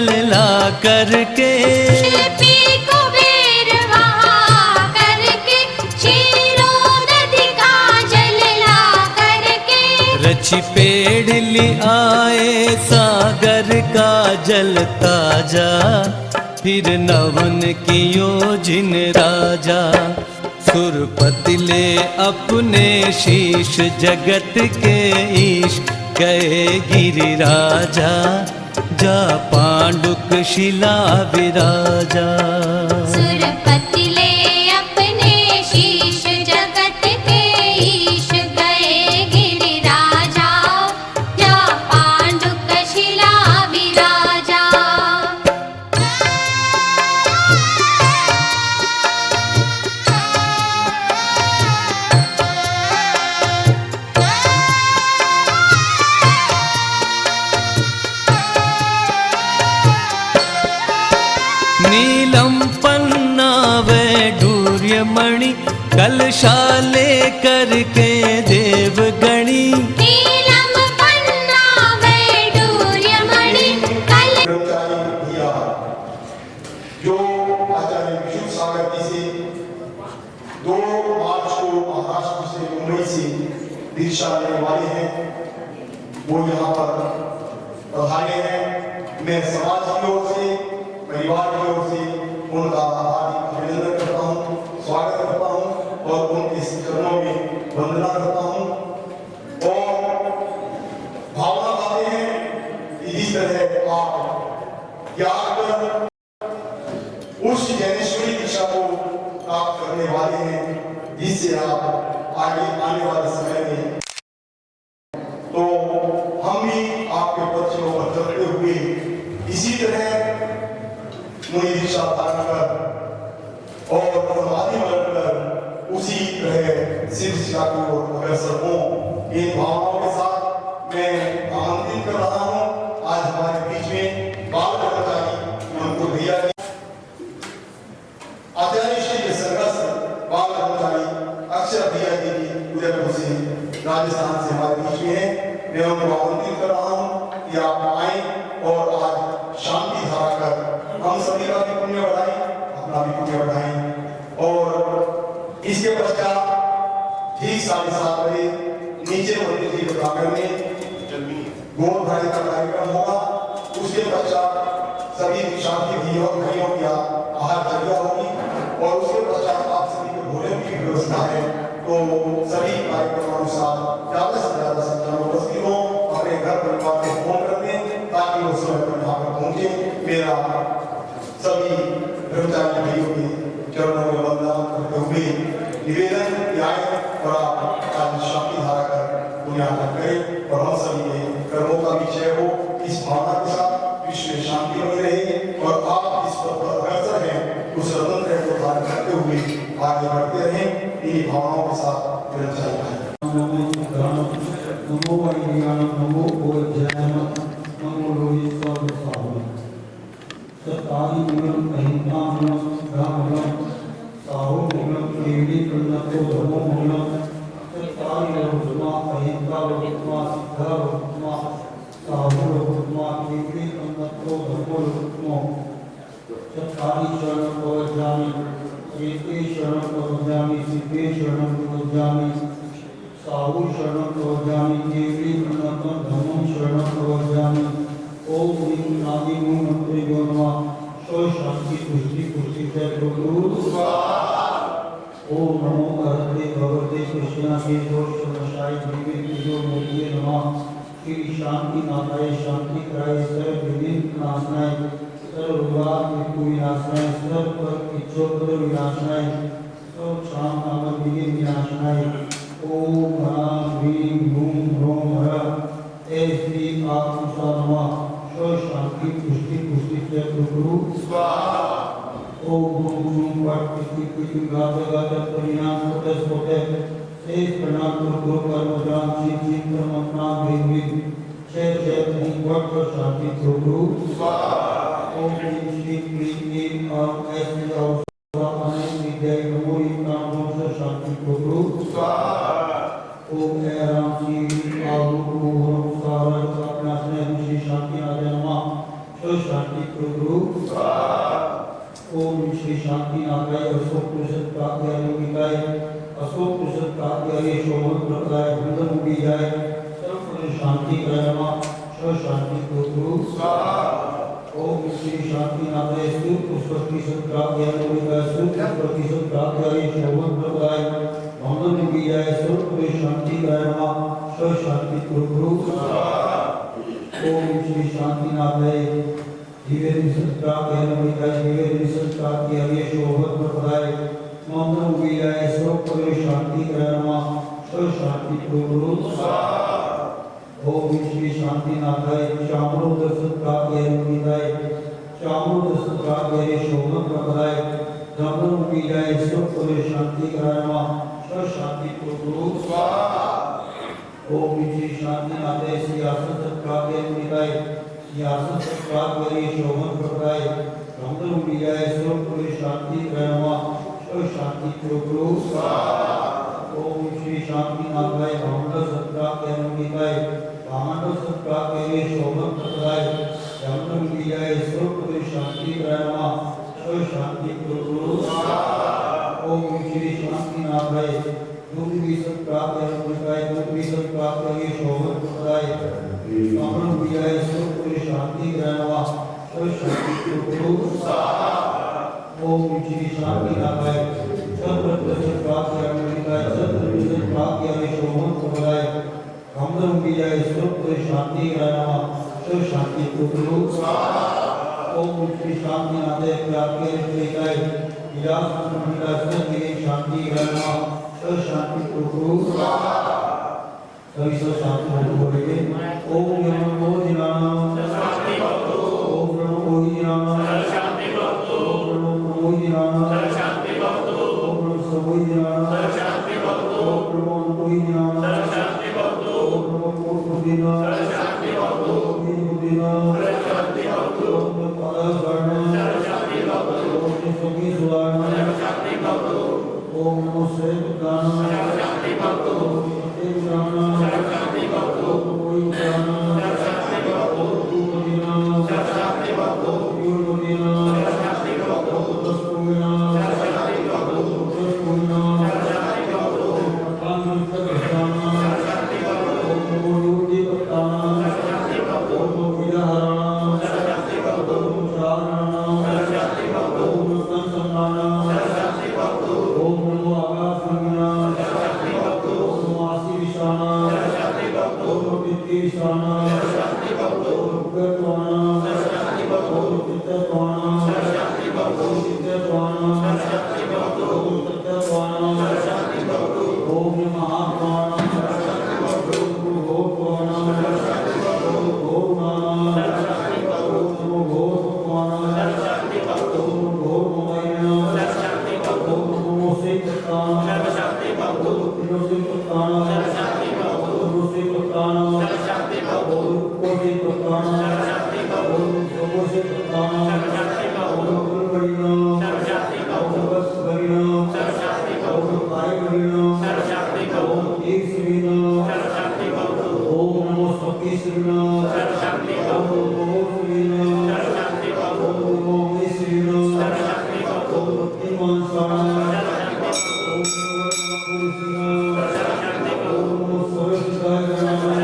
जल ला करके, शिल्पी कुबेर वहाँ करके, क्षीरोदधि का जल ला करके, रचि पेड़ ली आए सागर का जल ताजा, फिर नवन कियो जिन राजा। सुरपति ले अपने शीश जगत के ईश, गए गिरिराजा, जा पांडुक शिला विराजा। सुरपति ले अपने शीश जगत के ईश, गए गिरिराजा, जा पांडुक शिला विराजा। नीलम पन्ना वैडूर्यमणि, कलशाले करके देवगणी। नीलम पन्ना वैडूर्यमणि कल। जो आचार्य विष्णु सागर जी से 2 मार्च को महाराष्ट्र से मुंबई से दीक्षा लेने वाले हैं, वो यहाँ पर पधारे हैं। मैं समाज की ओर से, परिवार की ओर से उनका हार्दिक अभिनंदन करता हूँ, स्वागत करता हूँ और उनके चरणों में वंदना करता हूँ। और भावना पाते हैं कि इस तरह आप त्याग कर उस ज्ञानेश्वरी दीक्षा को प्राप्त करने वाले हैं, जिससे आप आगे आने वाले समय में, तो हम भी आपके पक्षों पर चलते हुए इसी तरह मुनि दीक्षा धारण कर और समाधि मरण कर उसी तरह सिद्ध शिक्षा की ओर अग्रसर हों। इन भावनाओं के साथ मैं आमंत्रित कर रहा हूँ आज हमारे बीच में बाल ब्रह्मचारी उनको भैया आचार्य श्री के संघर्ष बाल ब्रह्मचारी अक्षर भैया जी की उदयपुर से राजस्थान से हमारे बीच में है। मैं उनको आमंत्रित कर रहा हूँ कि आप आए और आज शांति धारा कर हम सभी का भी पुण्य बढ़ाएं, अपना भी पुण्य बढ़ाएं। और इसके पश्चात ठीक 7:30 बजे नीचे मंदिर के प्रांगण में गोधन का कार्यक्रम होगा। उसके पश्चात सभी दीक्षार्थी भाइयों और भाइयों की आहार चर्चा होगी और उसके पश्चात आप सभी के भोजन की व्यवस्था है। तो सभी कार्यक्रमानुसार ज्यादा से ज्यादा संख्या में उपस्थित हो, अपने घर परिवार को फोन कर दें ताकि वो समय पर यहाँ पर पहुंचे। मेरा सभी ब्रह्मचारी भाइयों के चरणों में वंदना करते हुए निवेदन कि आए और आप आज शांति धारा कर पुण्यार्जन करें और हम सभी के कर्मों का विषय हो। इस भावना के साथ विश्व में शांति बनी रहे और आप इस पद पर अग्रसर हैं उस रत्न को धारण करते हुए आगे बढ़ते रहें। इन्हीं भावनाओं के साथ ब्रह्मचारी भाई नमो वैज्ञान नमो बोधयान नमो लोहि सर्वसाहु सताई मूलम अहिंसा मूलम ब्रह्मणम साहु मूलम केवली प्रणतो धर्मो मूलम सताई लोहमा अहिंसा लोहमा सिद्धा लोहमा साहु लोहमा केवली प्रणतो धर्मो लोहमा सताई शरण पवजामि एके शरण पवजामि सिद्धे शरण पवजामि साहु शरण पवजामि केवली प्रणतम धर्मं शरण पवजामि। ओम ह्रीं नादि मूल मंत्रे नमः शो शांति पुष्टि पुष्टि जय गुरु स्वाहा। ओम नमो भगवते भगवते कृष्णा के दोष नशाय दिव्य तेजो मूर्ति नमः। श्री शांति नाथाय शांति कराय सर्व विघ्न नाशनाय सर्व विवाद मृत्यु विनाशनाय सर्व पर इच्छोपद्र विनाशनाय सर्व शांत नामक विघ्न विनाशनाय। ओम ह्रां ह्रीं हूं ह्रौं ह्रः ऐं श्री आत्मसा नमः शो शांति पुष्टि पुष्टि जय गुरु स्वाहा। ओम ह्रूं ह्रूं पट पिति पिति गात गात परिणाम स्फुट स्फुट शेष प्रणाम गुरु कर्म जान चित चित कर्मना भेद जय जय ह्रीं पट पर शांति गुरु स्वाहा। ओम ह्रीं श्री क्लीं और ऐसे और स्वाहा विद्याय नमो नाम शांति गुरु स्वाहा। ओम राम श्री आलू ओम सारा अपना स्नेह श्री शांति आदि नमः शो शांति करे शोभन प्रदाय बंधन उगी जाए सर्व शांति करमा स्व शांति को गुरु ओम श्री शांति नामय स्तुत पुष्पति सत्प्राप्त ज्ञान विकास स्तुत पुष्पति सत्प्राप्त करे शोभन प्रदाय बंधन उगी जाए सर्व शांति करमा स्व शांति को गुरु ओम श्री शांति नामय दिव्य सत्प्राप्त ज्ञान विकास दिव्य सत्प्राप्त करे शोभन प्रदाय बंधन उगी जाए सर्व शांति करमा स्व शांति को गुरु ओम श्री शांति नाथाय श्यामलो दर्शन प्राप्त विदाय श्यामलो दर्शन प्राप्त शोभन प्रदाय धर्म उगी जाए सर्व शांति करमा स्व शांति को गुरु ओम श्री शांति नाथाय सियासत प्राप्त विदाय सियासत प्राप्त शोभन प्रदाय धर्म उगी जाए सर्व शांति करमा स्व शांति को गुरु ओम श्री शांति नाथाय भावना सत्प्राप्त विदाय भावना सत्प्राप्त शोभन प्रदाय धर्म उगी जाए सर्व शांति करमा स्व शांति को गुरु ओम श्री शांति नाथाय दूध भी सत्प्राप्त विदाय दूध भी सत्प्राप्त शोभन प्रदाय धर्म उगी जाए सर्व शांति करमा स्व शांति को गुरु ओम श्री शांति नाथाय सत्प्राप्त विदाय सत्प्राप्त शोभन प्रदाय धर्म उगी जाए सर्व शांति करमा स्व शांति को गुरु ओम श्री शांति नाथाय प्राप्त विदाय विलास शांति करमा स्व शांति को गुरु सभी सब शांति बोलेंगे ओम नमो दिनानाम ओम नमो दिनानाम ओम नमो दिनानाम ओम नमो सबोई दिनानाम ओम नमो दिनानाम ओम नमो पूर्ण दिनानाम ओम दिनानाम ओम पादा वर्णा ओम सभी सुवाना ओम नमो सेवकानाम ओम देवनानाम ओम कोई नाम ओम पूर्णिनाम ओम पूर्णिनाम ओम दशपूर्णाम ओम दशपूर्णाम ओम अकांतकर्तानाम ओम नमो योगिपत्तानाम ओम विहाराणाम ओम चारणानाम ओम कंसनानाम ओम नमो आकाशगंगानाम ओम नमो आशीविशानाम ओम पितृशानाम ओम गत्वानाम ओम पितृत्वानाम ओम चित्तत्वानाम ओम तत्त्वानाम ओम महात्मानाम ओम भोगवानाम ओम भोगनानाम ओम नमो भोगवानाम ओम भोगमयनाम ओम नमो सेवकानाम ओम त्रिलोचनकानाम ओम सेवकानाम ओम कोटिकानाम ओम सबोसेवकानाम ओम गुरुवरिणाम ओम वत्सवरिणाम ओम कायवरिणाम ओम एकसविनाम ओम नमो सतीसविनाम ओम नमो सविनाम ओम नमो मेसविनाम ओम भक्तिमानसानाम ओम नमो पुरुषनाम ओम नमो सर्वसिद्धायनाम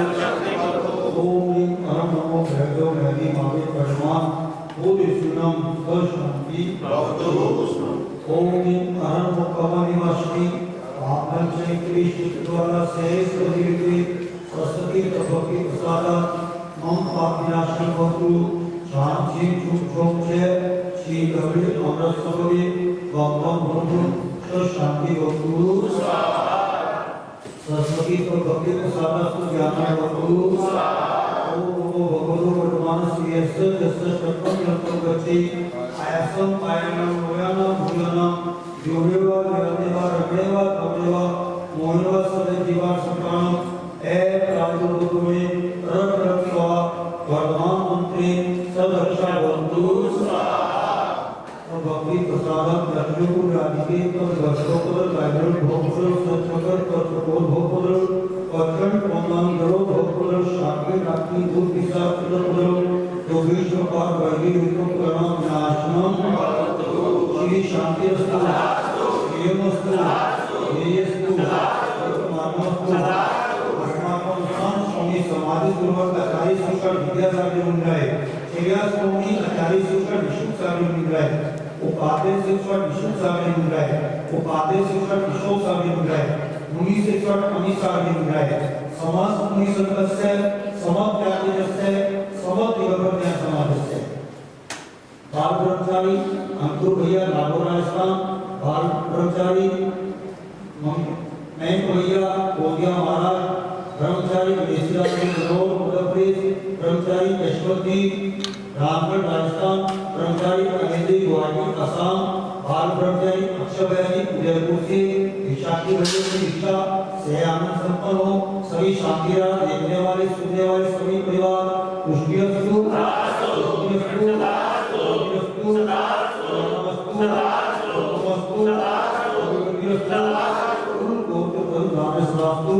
ओम अहम नमो भैरव नदी मावे परमान बोधिसुनम शांति ओम अहम कमनिवासी आपन से कृष्ण द्वारा शेष पदिविति सरस्वती प्रभुकी प्रसाद मम पापनाशि भवतु शांति चुप से श्री गवि अमृत सबवे भगवान भवतु शांति भवतु सरस्वती प्रभुकी प्रसाद ज्ञान भवतु ओम नमो भगवतो वर्तमानस्य यस्य यस्य सत्वं यत्र गति आयासं आयनं नोयानं भूयानं योरेवा योरेवा रमेवा तमेवा मोहनवा सदैव सकाम ए प्रायुर्भुत में रख रखवा वर्तमान मंत्री सब रक्षा बंधु भक्ति प्रसादक लक्ष्मी राधिके तब वर्षोपर लाइब्रेरी भोगपुर सत्संगर कर्तव्य भोगपुर अखंड पौनाम करो भोगपुर शांति रात्रि दूर दिशा करो तो विश्व का वैधि विक्रम प्रणाम नाशनम श्री शांति अस्तु येमस्तु येयस्तु नमस्तु अस्माकं संत स्वामी समाधि पूर्वक आचार्य शिक्षक विद्यासागर मंडळ श्रेया स्वामी आचार्य शिक्षक विशुद्ध सागर मंडळ उपाध्याय शिक्षक विशुद्ध सागर मंडळ उपाध्याय शिक्षक किशोर सागर मंडळ मुनि शिक्षक अमित सागर मंडळ समस्त मुनि सदस्य समस्त त्यागस्य समस्त योगज्ञ समाजस्य बाल ब्रह्मचारी अंकुर भैया लाभोराजका बाल ब्रह्मचारी मैं भैया गोदिया महाराज ब्रह्मचारी देसीराज इंदौर उत्तर प्रदेश ब्रह्मचारी यशवंती रामगढ़ राजस्थान ब्रह्मचारी अमेठी गुवाहाटी असम बाल ब्रह्मचारी अक्षय बयानी उदयपुर से विशाखी भैया की दीक्षा से आनंद संपन्न हो सभी शांतिरा देखने वाले सुनने वाले सभी परिवार पुष्टियस्तु पुष्टियस्तु पुष्टियस्तु नमस्तु नमस्तु रामस्तु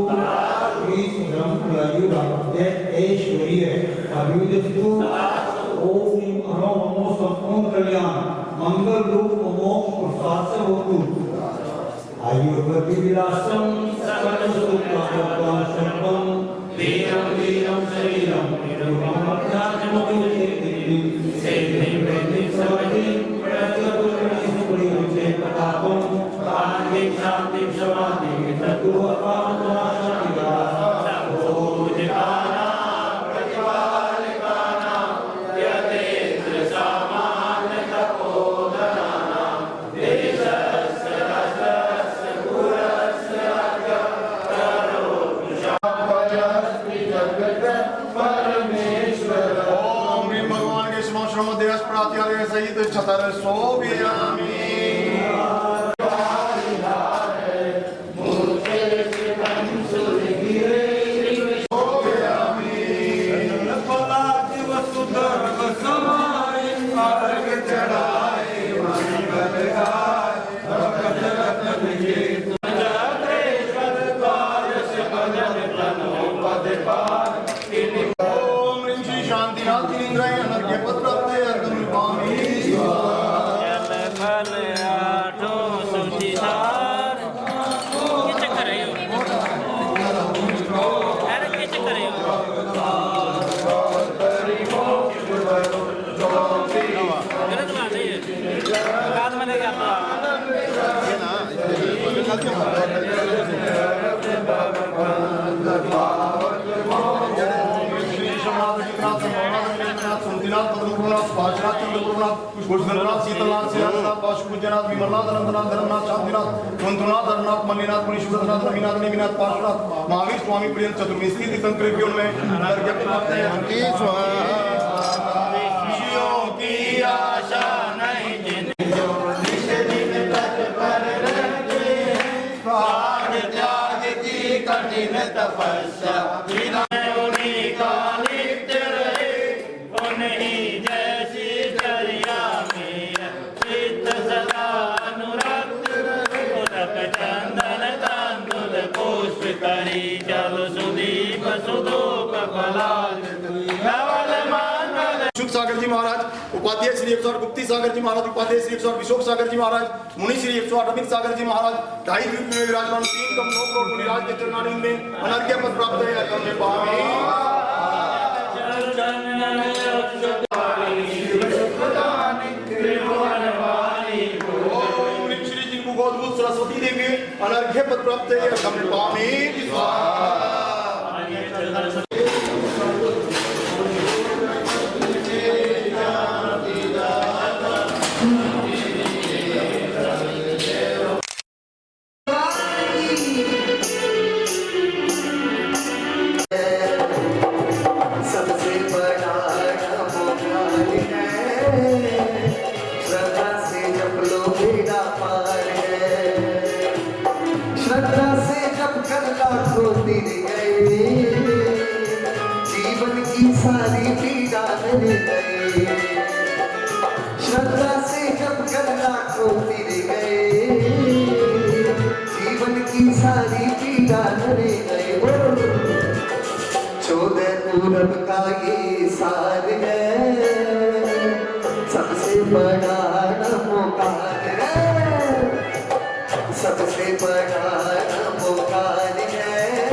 श्री ब्रह्मचारी रामदेव ऐश्वर्य अभिवृद्धि ओम अरो नमो संपूर्ण कल्याण मंगल रूप मोक्ष प्रसाद से होतु आयुर्वेद विलासम सकल सुखार्थम शरणम वीरम वीरम शरीरम निरुपम अध्यात्मके सेति वेदि सवति प्रत्यक्षुनि सुखि विचे प्रतापम कान्ति शांति समाधि तत्व अपामता शांतिदा ओम जिताना प्रतिपालिकाना यतेन्द्र सामान्य तपोधनाना देशस्य राष्ट्रस्य गुरस्य करो विशाखजस्ति जगत परमेश्वर ओम ह्रीं भगवान के श्रम देश प्रात्यालय सहित छतर सोव्यामी शीतलनाथ सिंहनाथ पाशुपूज्यनाथ विमलनाथ अनंतनाथ धर्मनाथ शांतिनाथ मंत्रनाथ धर्मनाथ मल्लिनाथ मुनीश्वरनाथ रविनाथ नेमिनाथ पार्श्वनाथ महावीर स्वामी प्रियंत चतुर्विंशी तीर्थंकर में की आशा नहीं त्याग की कठिन तपस्या उन्हीं का नित्य रहे उन्हीं जैसी चर्या में चित्त सदा अनुरक्त उदक चंदन तांदुल पुष्प करी जल सुदीप सुदोप फलाल सागर जी महाराज उपाध्याय श्री 108 गुप्ती सागर जी महाराज उपाध्याय श्री 108 विशोक सागर जी महाराज मुनि श्री 108 अमित सागर जी महाराज ढाई द्वीप में विराजमान 3 कम 9 करोड़ मुनिराज के चरणारिंद में अनर्घ्य पद प्राप्त है करने पावे ओम ह्रीं श्री जिनको गौतमूत सरस्वती देवी अनर्घ्य पद प्राप्त है करने पावे जीवन की सारी पीड़ा मिल गई श्रद्धा से जब कर लाखों मिल गए जीवन की सारी पीड़ा मिल गए 14 पूरब का ये साल है सबसे बड़ा नमोकार है सबसे बड़ा नमोकार है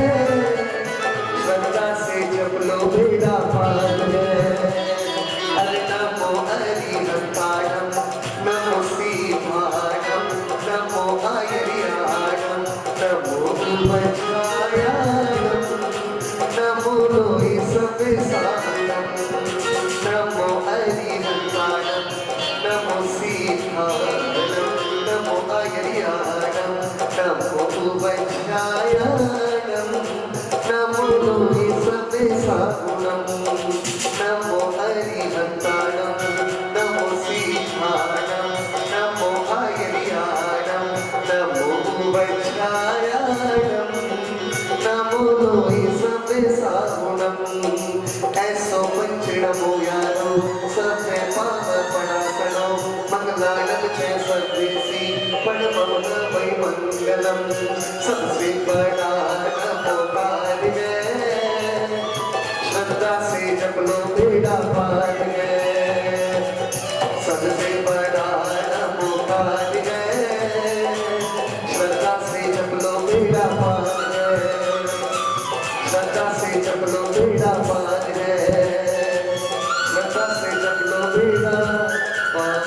साधुनम नमो अरिहंताणम नमो सीतानम नमो अयर्याणम नमो वज्रायणम नमो लोहि सबे साधुनम नमो अरिहंताणम नमो सीतानम नमो अयर्याणम नमो वज्रायणम नमो लोहि सबे साधुनम ऐसो पंचणमो यारो सबे पाप पणासनो मंगलानम जय सर्वेसी पणमोन वै मंगलम सबसे बड़ा नमो कार्य श्रद्धा से जप लो बेड़ा पार गए सबसे बड़ा नमो कार्य श्रद्धा से जप लो बेड़ा पार गए श्रद्धा से जप लो बेड़ा पार गए श्रद्धा से जप लो बेड़ा पार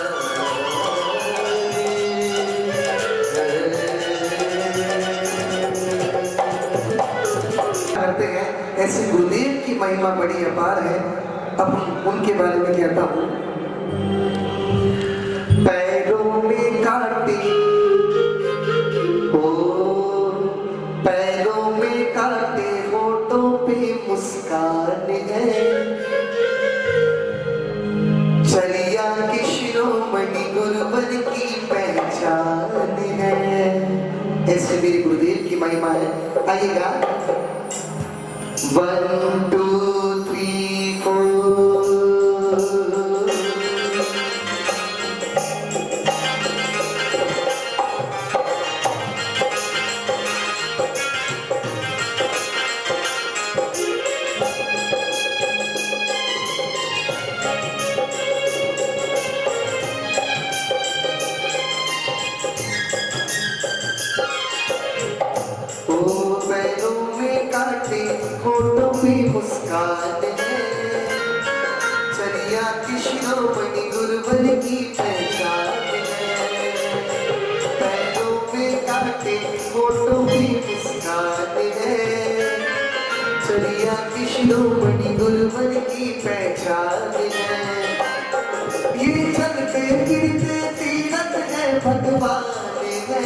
करते हैं। ऐसे गुरुदेव की महिमा बड़ी अपार है। अब उनके बारे में कहता हूँ। पैरों में कांटे हो, पैरों में कांटे, होठों पे मुस्कान है, चलिया की शिरोमणि गुरुवर की पहचान है। ऐसे मेरे गुरुदेव की महिमा है। आइएगा 1 2 3 4 ओ पैरों में कांटे, होठों पे मुस्कान है, चलिया की शिरोमणि गुरुवर की पहचान है। पैरों में कांटे, होठों पे मुस्कान है, चलिया की शिरोमणि गुरुवर की पहचान है। ये चलते फिरते तीरथ है भगवान है,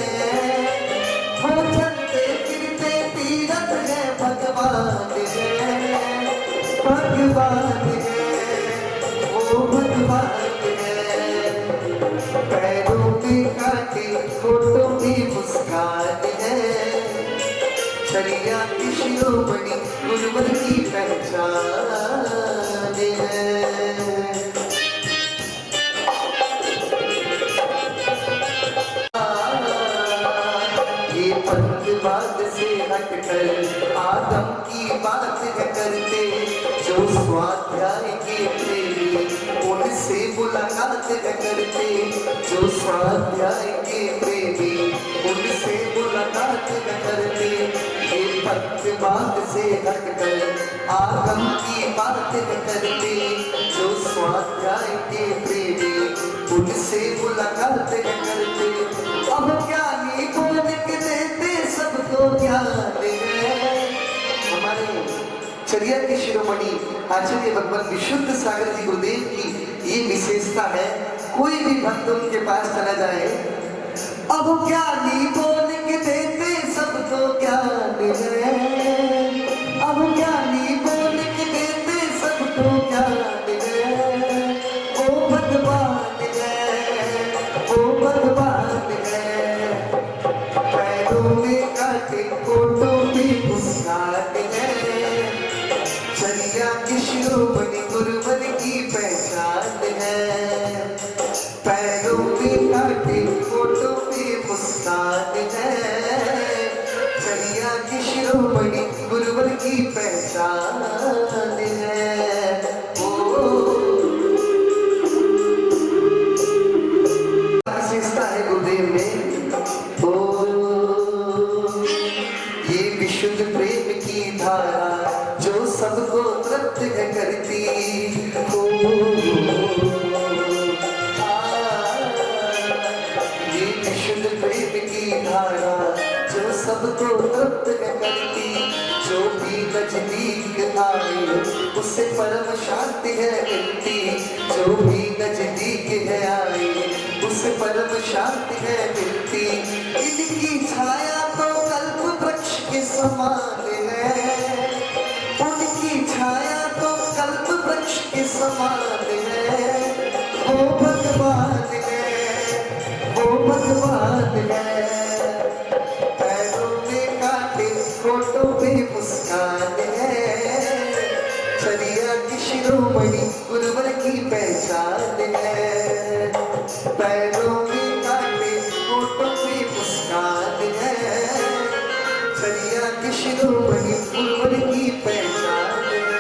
हो चलते फिरते तीरथ है भगवान है, भगवान है, वो भगवान है। पैरों में कांटे, होठों में मुस्कान है, चलिया की शिरोमणि गुरुवर की पहचान है। पंथवाद से हटकर आदम की बात है करते, जो स्वाध्याय के प्रेमी उनसे मुलाकात है करते, जो स्वाध्याय के प्रेमी उनसे मुलाकात है करते। ये पंथवाद से हटकर आदम की बात है करते, जो स्वाध्याय के प्रेमी उनसे मुलाकात है करते। अब क्या नहीं बोल के देते सबको ज्ञान है। हमारे चलिया के शिरोमणि आचार्य भगवान विशुद्ध सागर जी गुरुदेव की ये विशेषता है। कोई भी भक्त उनके पास चला जाए, अब क्या नहीं बोल के देते सबको ज्ञान है, अब क्या नहीं बोल के देते सबको ज्ञान है। वो भगवान है, वो भगवान है। पैरों में कांटे, होठों में मुस्कान है, चलिया की शिरोमणि गुरुवर की पहचान है। पैरों में कांटे, होठों में मुस्कान है, चलिया की शिरोमणि गुरुवर की पहचान है। विशेषता है गुरुदेव में। ये विशुद्ध प्रेम की धारा जो सबको तृप्त है करती, नजदीक आए उससे परम शांति है मिलती, जो भी नजदीक है आए उससे परम शांति है मिलती। इनकी छाया तो कल्प वृक्ष के समान है, उनकी छाया तो कल्प वृक्ष के समान है। वो भगवान है, वो भगवान है। पैरों में कांटे होठों पे मुस्कान है, छरिया की शिरोमणि गुरुवर की पहचान है। पैरों में कांटे होठों पे मुस्कान है, छरिया की शिरोमणि गुरुवर की पहचान है।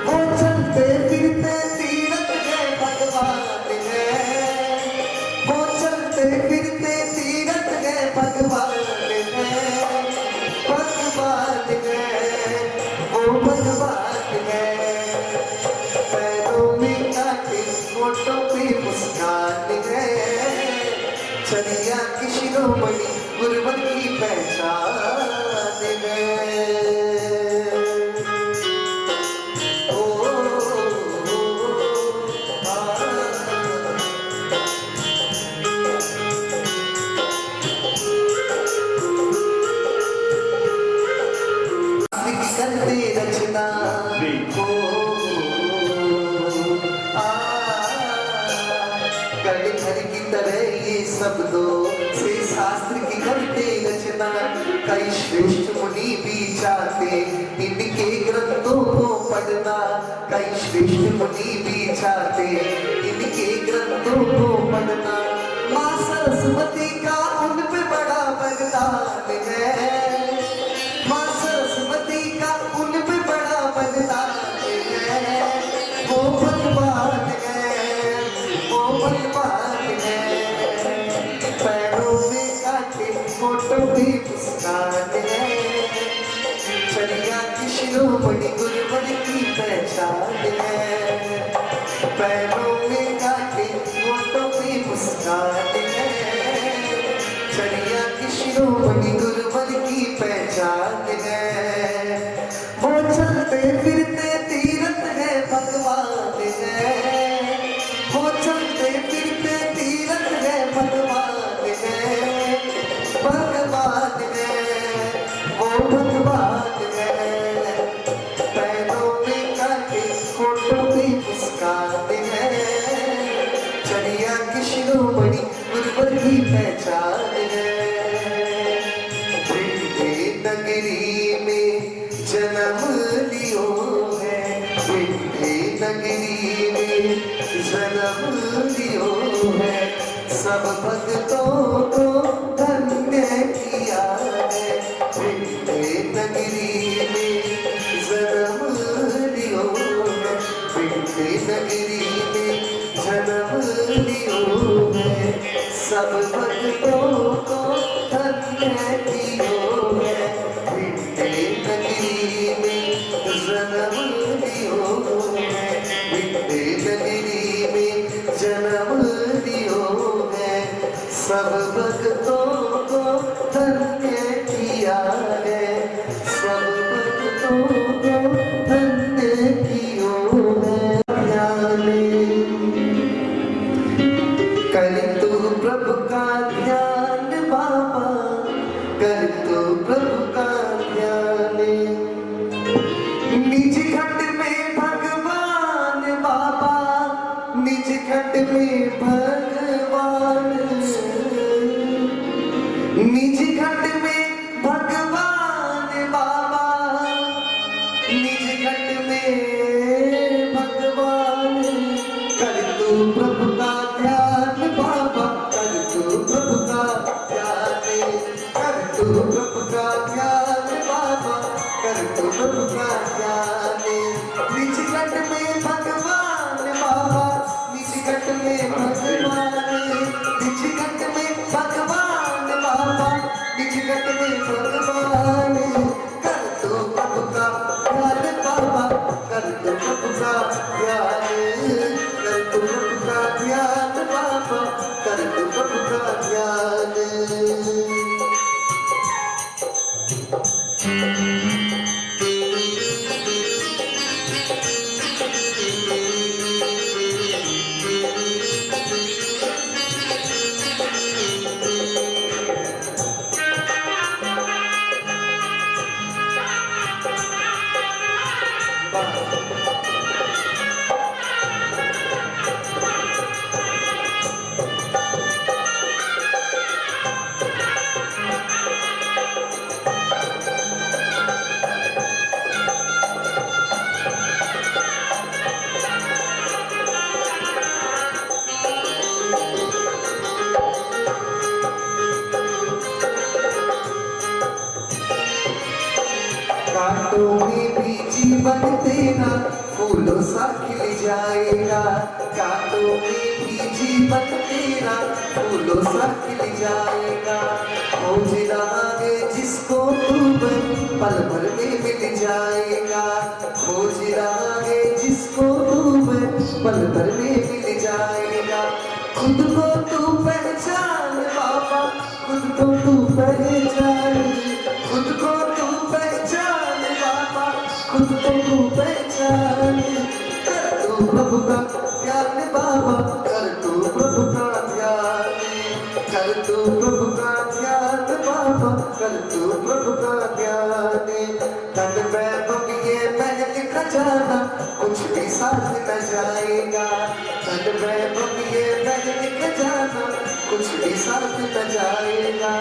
वो चलते फिरते तीरथ है भगवान है, वो चलते फिरते तीरथ है भगवान है। भगवान है, वो भगवान है। पैरों में कांटे होठों पे मुस्कान है, छरिया की शिरोमणि गुरुवर की पहचान है। करते रचना हो कड़घर की तरह ये शब्दों से शास्त्र की करते रचना। कई श्रेष्ठ मुनि भी चाहते इनके ग्रंथों को पढ़ना, कई श्रेष्ठ मुनि भी चाहते इनके ग्रंथों को पढ़ना। माँ सरस्वती का उन पे बड़ा वरदान है, माँ सरस्वती का उन पे बड़ा वरदान है। वो भगवान है, वो भगवान है। पैरों में कांटे होठों पे मुस्कान है, छरिया की शिरोमणि गुरुवर की पहचान है। पैरों में कांटे होठों पे मुस्कान है, छरिया की शिरोमणि गुरुवर की पहचान है। वो चलते फिरते तीरथ है भगवान है, वो चलते फिरते तीरथ है भगवान है। भगवान है, वो भगवान है। पैरों में कांटे होठों पे मुस्कान है, छरिया की शिरोमणि गुरुवर की पहचान है। नगरी में जन्म लियो है, नगरी में जन्म लियो है। सब भक्तों को धन्य किया है, नगरी में जन्म लियो है। नगरी में जन्म लियो है, सब भक्तों को धन्य कियो है। नगरी में जन्म लियो है, नगरी में जन्म लियो है। सब भक्तों को धन्य किया है, सब भक्तों को धन्य कियो है। कर तू प्रभु का ध्यान बाबा, कर तू प्रभु का ध्यान। निज घट में भगवान बाबा, निज घट में भगवान, निज घट में भगवान बाबा, निज घट में भगवान। कर तू प्रभु का ध्यान बाबा, कर तू प्रभु का ध्यान, कर तू प्रभु का ध्यान बाबा, कर तू प्रभु का ध्यान। निज घट में भगवान बाबा, निज घट में भगवान, निज घट में भगवान बाबा, निज घट में भगवान। कर तू प्रभु का ध्यान बाबा, कर तू प्रभु का ध्यान, कर तू प्रभु का ध्यान बाबा, कर तू प्रभु का ध्यान। कांटों में भी जीवन तेरा फूलों सा खिल जाएगा, कांटों में भी जीवन तेरा फूलों सा खिल जाएगा। खोज रहा है जिसको तू पल भर में मिल जाएगा, खोज रहा है जिसको तू पल भर में मिल जाएगा। खुद को तू पहचान बाबा, खुद को तू पहचान, खुद को तू पहचान बाबा, खुद को तू पहचान। कर तू प्रभु का ध्यान बाबा, कर तू प्रभु का ध्यान, कर तू प्रभु का ध्यान बाबा, कर तू प्रभु का ध्यान। धन वैभव ये महल खजाना कुछ भी साथ न जाएगा, धन वैभव ये महल खजाना कुछ भी साथ न जाएगा।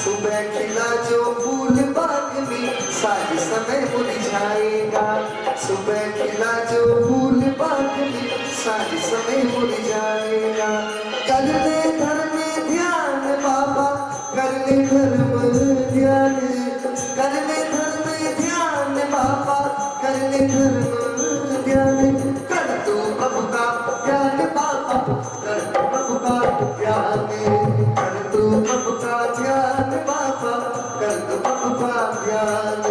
सुबह खिला जो फूल बाग में सारी समय मुरझाएगा, सुबह खिला जो फूल बाग में सारी समय मुरझाएगा। कर ले घर में ध्यान बाबा, कर ले घर में ध्यान, कर ले घर में ध्यान बाबा, कर ले घर में ध्यान। कर तू प्रभु का ध्यान बाबा, कर तू प्रभु का ध्यान, कर तू प्रभु का ध्यान बाबा, कर तू प्रभु का ध्यान।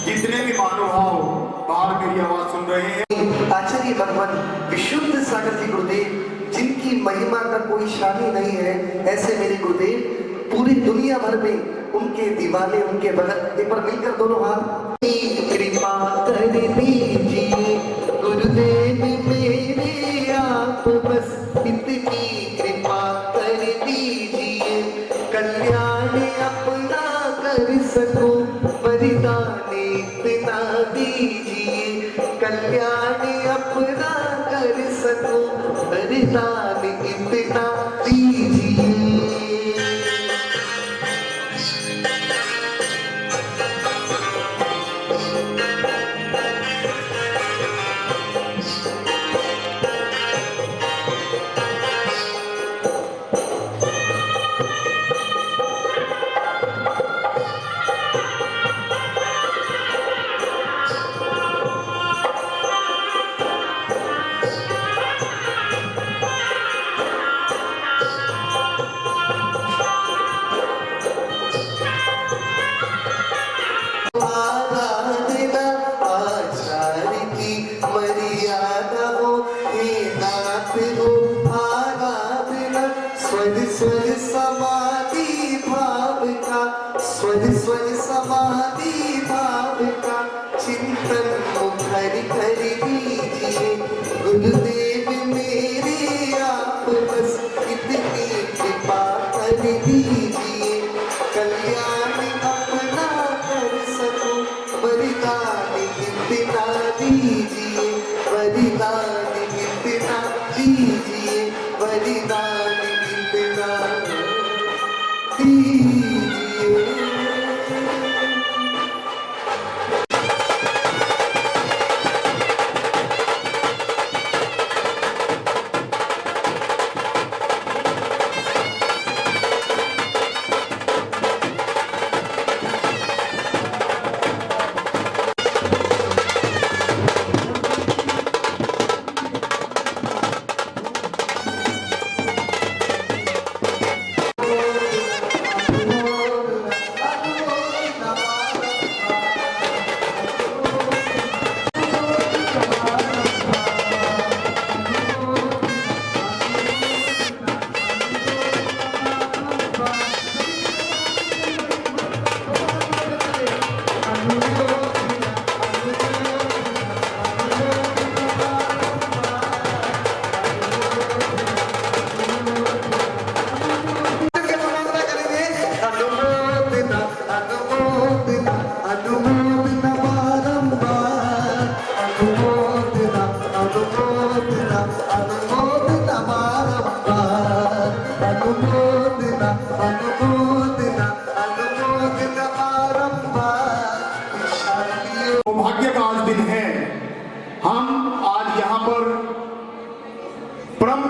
जितने भी महानुभाव बाहर मेरी आवाज सुन रहे हैं, आचार्य भगवान विशुद्ध सागर जी गुरुदेव जिनकी महिमा का कोई शानी नहीं है, ऐसे मेरे गुरुदेव पूरी दुनिया भर में उनके दीवाने, उनके भगत। एक बार मिलकर दोनों हाथ। कृपा कर दीजिए गुरुदेव मेरे आप, बस इतनी कृपा कर दीजिए, कल्याण अपना कर सको वरदान इतना दीजिए, कल्याण अपना कर सको वरदान इतना दीजिए। आराधना आचार्य की मर्यादा हो, हे नाथ हो आराधना। स्वर स्वर समाधि भाव का, स्वर स्वर समाधि भाव का चिंतन मुखर कर दीजिए गुरुदेव मेरे आप, बस इतनी कृपा कर दीजिए, कल्याण अपना कर सको वरदान इतना दीजिए, वरदान इतना दीजिए, वरदान इतना दीजिए।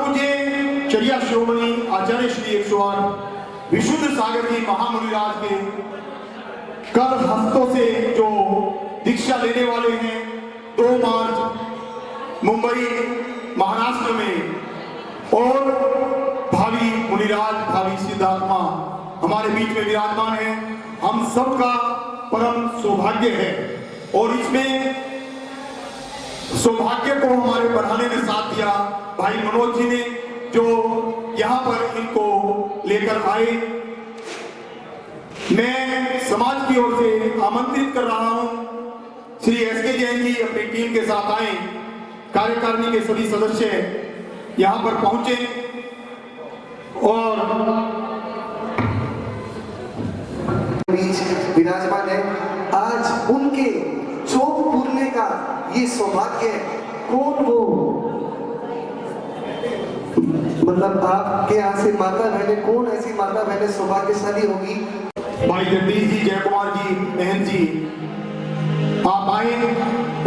पूज्य चर्या शिरोमणि आचार्य श्री 108 विशुद्ध सागर जी महामुनिराज के कर हस्तों से जो दीक्षा लेने वाले हैं 2 मार्च मुंबई महाराष्ट्र में, और भावी मुनिराज भावी सिद्धात्मा हमारे बीच में विराजमान है। हम सबका परम सौभाग्य है और इसमें सौभाग्य को हमारे बढ़ाने में साथ दिया भाई मनोज जी ने, जो यहाँ पर इनको लेकर आए। मैं समाज की ओर से आमंत्रित कर रहा हूं श्री एसके जैन जी अपनी टीम के साथ आए, कार्यकारिणी के सभी सदस्य यहां पर पहुंचे और बीच विराजमान है। आज उनके चोक पूरने का ये सौभाग्य है। कौन वो, मतलब आपके यहाँ से माता बहने, कौन ऐसी माता बहने सौभाग्यशाली होगी? भाई जगदीश जी, जय कुमार जी, बहन जी, आप आए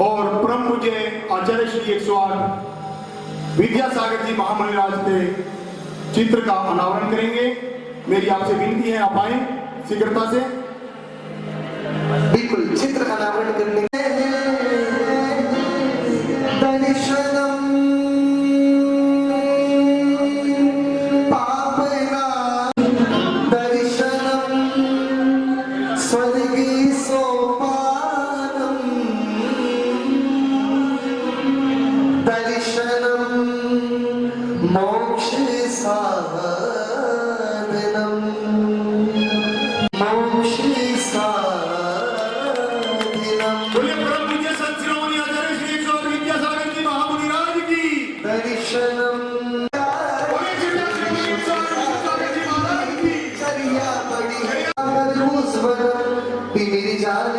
और परम पूज्य आचार्य श्री 108 विद्यासागर जी महामुनिराज के चित्र का अनावरण करेंगे। मेरी आपसे विनती है आप आए शीघ्रता से। बिल्कुल, चित्र अनावरण करने दर्शनम पापना दर्शनम स्वर्गे सोपानम दर्शनम मोक्ष साधनम मोक्ष बोलिए परम पूज्य संत शिरोमणि आचार्य श्री 108 विद्यासागर जी महामुनिराज की दर्शनम बोलिए चर्या शिरोमणि 108 विद्यासागर जी महाराज की। चर्या बड़ी मेरी जान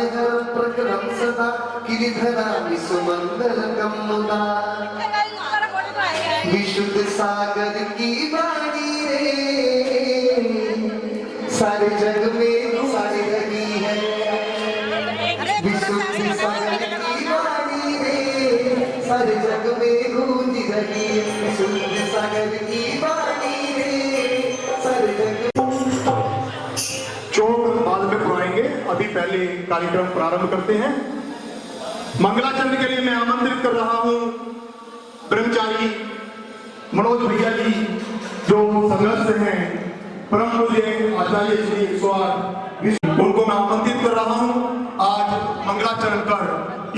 प्रक्रम सदा गिरिधरा सुमंगल कमुदा विशुद्ध सागर की वाणी रे सारे जग में सारी रही है। विशुद्ध सागर की वाणी रे सारे जग में गूंज रही है। विशुद्ध सागर की वाणी रे सारे जग चौक बाद में पुराएंगे, अभी पहले कार्यक्रम प्रारंभ करते हैं। मंगलाचरण के लिए मैं आमंत्रित कर रहा हूं ब्रह्मचारी मनोज भैया जी, जो संघर्ष हैं परम पूज्य आचार्य श्री 108, उनको मैं आमंत्रित कर रहा हूं आज मंगलाचरण कर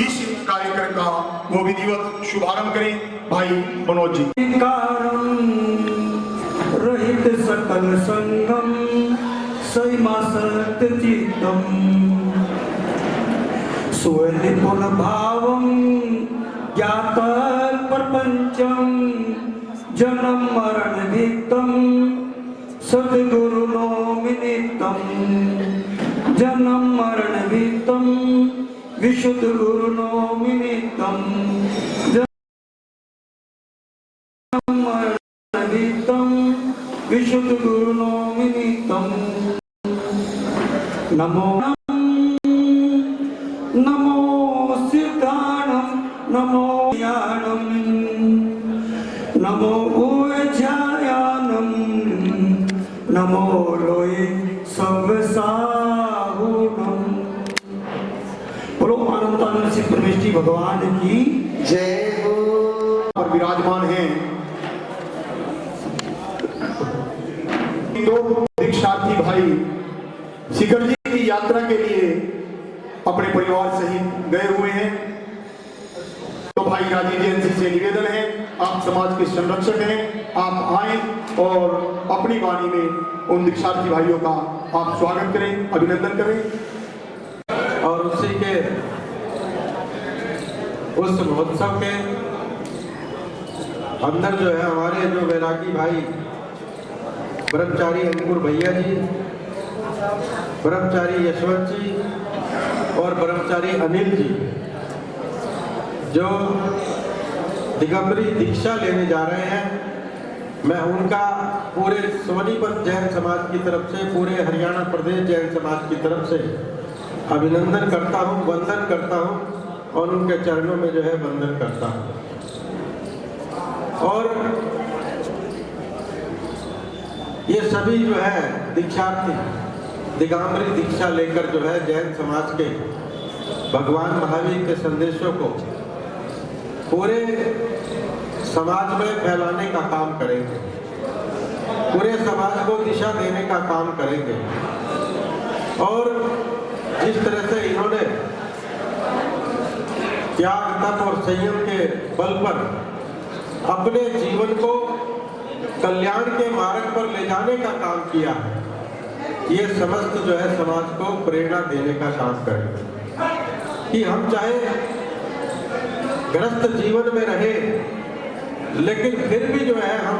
इस कार्यक्रम का वो विधिवत शुभारंभ करें। भाई मनोज जी। रहित सकल संगम सैमा सत्य चित्तम स्वनिपुण भावम ज्ञातल प्रपंचम जन्म मरण वित्तम सद्गुरु नोमिनितम जन्म मरण वित्तम विशुद्ध गुरु नोमिनितम जन्म मरण वित्तम विशुद्ध गुरु नोमिनितम नमो नमो सिद्धाणम नमो ज्ञानम नमो ऊर्जायानम नमो लोये सर्वसाहुनम। बोलो अनंतानंद श्री परमेश्वर जी भगवान की जय हो। और विराजमान हैं 2 दीक्षार्थी भाई शिखर जी की यात्रा के लिए अपने परिवार सहित गए हुए हैं। तो भाई राजीव जैन जी से निवेदन है, आप समाज के संरक्षक हैं, आप आए और अपनी वाणी में उन दीक्षार्थी भाइयों का आप स्वागत करें, अभिनंदन करें। और उसी के उस महोत्सव के अंदर जो है हमारे जो वैरागी भाई ब्रह्मचारी अंकुर भैया जी, ब्रह्मचारी यशवंत जी और ब्रह्मचारी अनिल जी जो दिगंबरी दीक्षा लेने जा रहे हैं, मैं उनका पूरे सोनीपत जैन समाज की तरफ से, पूरे हरियाणा प्रदेश जैन समाज की तरफ से अभिनंदन करता हूं, वंदन करता हूं और उनके चरणों में जो है वंदन करता हूं। और ये सभी जो है दीक्षार्थी दिगंबरी दीक्षा लेकर जो है जैन समाज के भगवान महावीर के संदेशों को पूरे समाज में फैलाने का काम करेंगे, पूरे समाज को दिशा देने का काम करेंगे। और जिस तरह से इन्होंने त्याग, तप और संयम के बल पर अपने जीवन को कल्याण के मार्ग पर ले जाने का काम किया है, ये समस्त जो है समाज को प्रेरणा देने का काम करेंगे कि हम चाहे ग्रस्त जीवन में रहे, लेकिन फिर भी जो है हम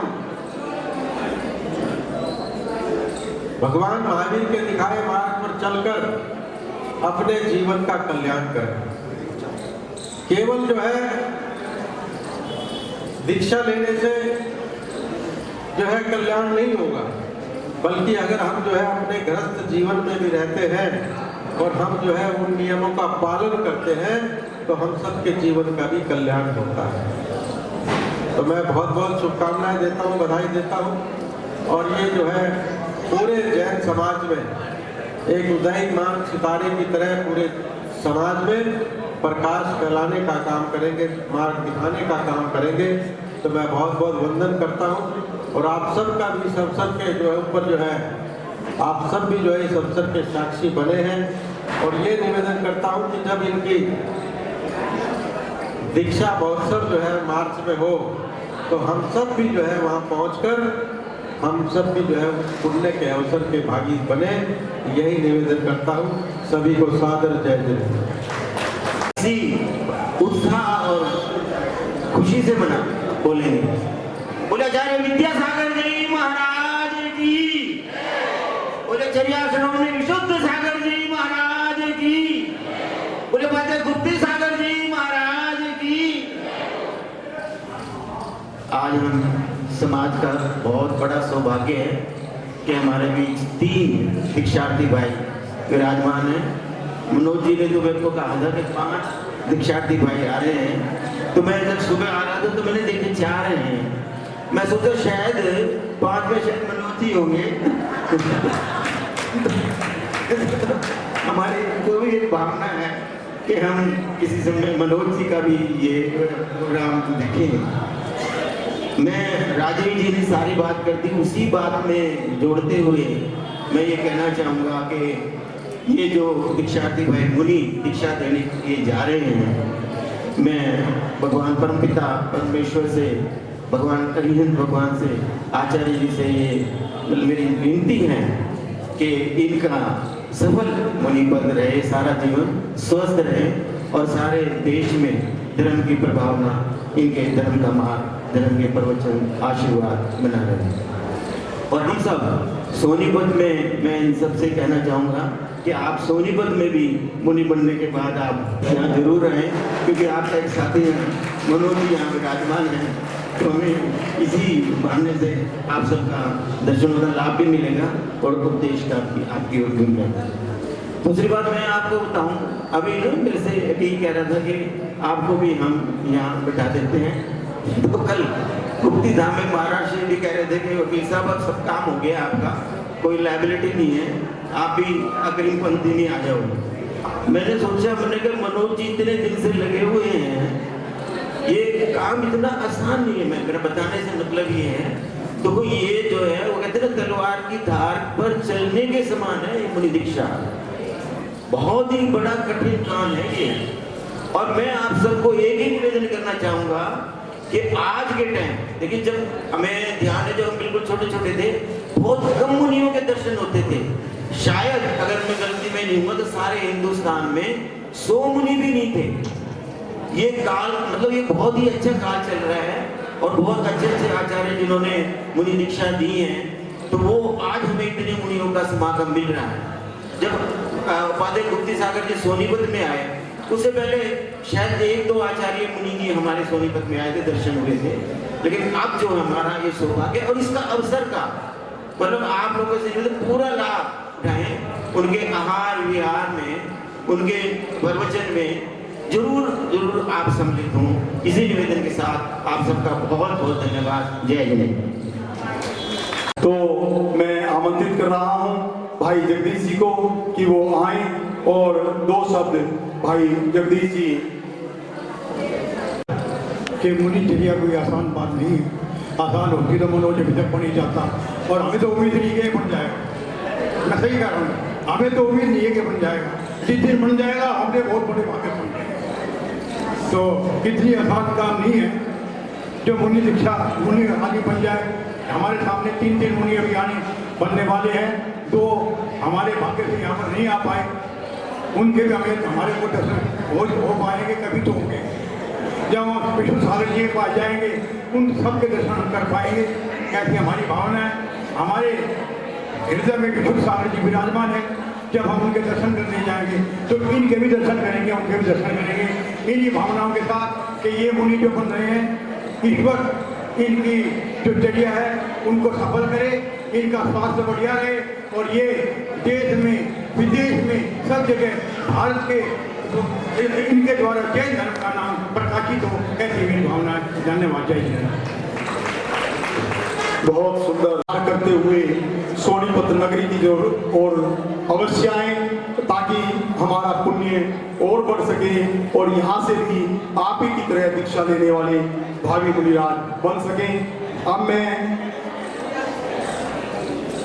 भगवान महावीर के दिखाए मार्ग पर चलकर अपने जीवन का कल्याण करें। केवल जो है दीक्षा लेने से जो है कल्याण नहीं होगा, बल्कि अगर हम जो है अपने ग्रस्त जीवन में भी रहते हैं और हम जो है उन नियमों का पालन करते हैं तो हम सबके जीवन का भी कल्याण होता है। तो मैं बहुत बहुत शुभकामनाएं देता हूँ, बधाई देता हूँ। और ये जो है पूरे जैन समाज में एक उदयमान सितारे की तरह पूरे समाज में प्रकाश फैलाने का काम करेंगे, मार्ग दिखाने का काम करेंगे। तो मैं बहुत बहुत वंदन करता हूँ और आप सब का भी, सब के जो है ऊपर जो है आप सब भी जो है इस अवसर के साक्षी बने हैं। और ये निवेदन करता हूँ कि जब इनकी दीक्षा महोत्सव जो है मार्च में हो तो हम सब भी जो है वहाँ पहुँचकर हम सब भी जो है उस पुण्य के अवसर के भागी बने, यही निवेदन करता हूँ। सभी को सादर जय जय। उत्साह और खुशी से मना बोलेंगे। बोले आचार्य विद्यासागर जी महाराज की, बोले चर्या श्रोमणी विशुद्ध सागर जी महाराज की, बोले पाचे गुप्ती सागर जी महाराज की। आज हम समाज का बहुत बड़ा सौभाग्य है कि हमारे बीच 3 दीक्षार्थी भाई विराजमान हैं। मनोज जी ने जो मेरे को कहा था कि 5 दीक्षार्थी भाई आ रहे हैं, तो मैं जब सुबह आ रहा था तो मैंने देखे 4 हैं। मैं सोचा शायद 5 में शायद मनोज जी होंगे। हमारी को भी एक भावना है कि हम किसी समय मनोज जी का भी ये प्रोग्राम देखें। मैं राजीव जी ने सारी बात कर दी, उसी बात में जोड़ते हुए मैं ये कहना चाहूँगा कि ये जो दीक्षार्थी भाई मुनि दीक्षा देने के लिए जा रहे हैं, मैं भगवान परमपिता परमेश्वर से, भगवान अरिहंत भगवान से, आचार्य जी से ये मेरी विनती है कि इनका सफल मुनि पद रहे, सारा जीवन स्वस्थ रहे और सारे देश में धर्म की प्रभावना, इनके धर्म का मार्ग, धर्म के प्रवचन, आशीर्वाद बना रहे। और हम सब सोनीपत में, मैं इन सबसे कहना चाहूँगा कि आप सोनीपत में भी मुनि बनने के बाद आप यहाँ जरूर रहें, क्योंकि आपका एक साथी है मनोज जी यहाँ विराजमान है, तो हमें इसी बहाने से आप सबका दर्शनों का लाभ भी मिलेगा और उपदेश का भी आपकी ओर भी मिलेगा। दूसरी बात मैं आपको बताऊँ, अभी ना मेरे से यही कह रहा था कि आपको भी हम यहाँ बैठा देते हैं। तो कल गुप्ती धाम में महाराज श्री भी कह रहे थे कि वकील साहब अब सब काम हो गया, आपका कोई लाइबिलिटी नहीं है, आप भी अग्रिम पंक्ति में आ जाओ। मैंने सोचा, मैंने कहा मनोज जी इतने दिन से लगे हुए हैं, ये काम इतना आसान नहीं है। मेरा बताने से मतलब ये है, तो ये जो है वो कहते हैं तलवार की धार पर चलने के समान है ये मुनि दीक्षा, बहुत ही बड़ा कठिन काम है ये। और मैं आप सबको एक ही निवेदन करना चाहूँगा कि आज के टाइम देखिए, जब हमें ध्यान है, जब हम बिल्कुल छोटे छोटे थे, बहुत कम मुनियों के दर्शन होते थे। शायद अगर मैं गलती में नहीं हुआ तो सारे हिंदुस्तान में 100 मुनि भी नहीं थे। ये काल मतलब ये बहुत ही अच्छा काल चल रहा है और बहुत अच्छे अच्छे आचार्य जिन्होंने मुनि दीक्षा दी है, तो वो आज हमें इतने मुनियों का समागम मिल रहा है। जब उपाध्याय गुप्ती सागर जी सोनीपत में आए, उससे पहले शायद 1-2 आचार्य मुनि जी हमारे सोनीपत में आए थे, दर्शन हुए थे। लेकिन अब जो हमारा ये सौभाग्य और इसका अवसर का मतलब आप लोगों से पूरा लाभ उठाएं, उनके आहार विहार में, उनके प्रवचन में जरूर जरूर आप सम्मिलित हों। इसी निवेदन के साथ आप सबका बहुत बहुत धन्यवाद। जय जय। तो मैं कर रहा हूँ भाई जगदीश जी को कि वो आए और 2 शब्द भाई जगदीश जी। कि मुनिचर्या कोई आसान बात नहीं है, आसान होती तो मनोज अभी तक बन ही जाता, और हमें तो उम्मीद नहीं है कि बन जाएगा। मैं सही कह रहा हूँ, हमें तो उम्मीद नहीं है कि बन जाएगा। जिस दिन बन जाएगा हमने बहुत बड़े बातें बन जाएंगे। तो इतनी आसान काम नहीं है जो मुनि दीक्षा मुनि आगे बन जाए। हमारे सामने 3 मुनि अभी आने बनने वाले हैं, 2 हमारे भाग्य से यहाँ पर नहीं आ पाए, उनके भी हमें हमारे को दर्शन हो पाएंगे, कभी तो होंगे। जब हम विष्णु सागर जी के पास जाएंगे उन सबके दर्शन हम कर पाएंगे। ऐसी हमारी भावना है। हमारे हृदय में विष्णु सागर जी विराजमान है। जब हम उनके दर्शन करने जाएंगे तो इनके भी दर्शन करेंगे, उनके भी दर्शन करेंगे इन्हीं भावनाओं के साथ कि ये मुनि जो बन रहे हैं, ईश्वर इनकी जो चर्या है उनको सफल करे, इनका स्वास्थ्य बढ़िया रहे, और ये देश में विदेश में सब जगह भारत के इनके द्वारा जैन धर्म का नाम प्रकाशित हो, ऐसी मेरी भावना है। धन्यवाद। जय हिंद। बहुत सुंदर करते हुए सोनीपत नगरी की जो और अवश्य आए ताकि हमारा पुण्य और बढ़ सके और यहाँ से भी आप ही की तरह दीक्षा लेने वाले भावी मुनिराज बन सके। अब मैं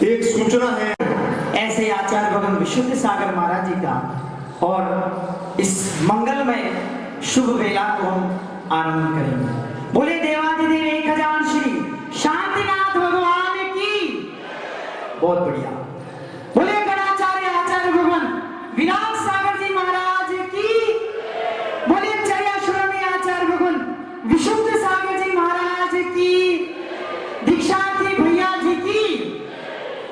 एक सूचना है ऐसे आचार्य भगवान विशुद्ध सागर महाराज जी का, और इस मंगलमय शुभ वेला को हम आरंभ करेंगे। बोले देवाधिदेव 1000 श्री शांतिनाथ भगवान की। बहुत बढ़िया। बोले गणाचार्य आचार्य भगवान विराट सागर जी महाराज की। बोले चर्याश्रमी आचार्य भगवान विशुद्ध सागर जी महाराज की। दीक्षार्थी भैया जी की।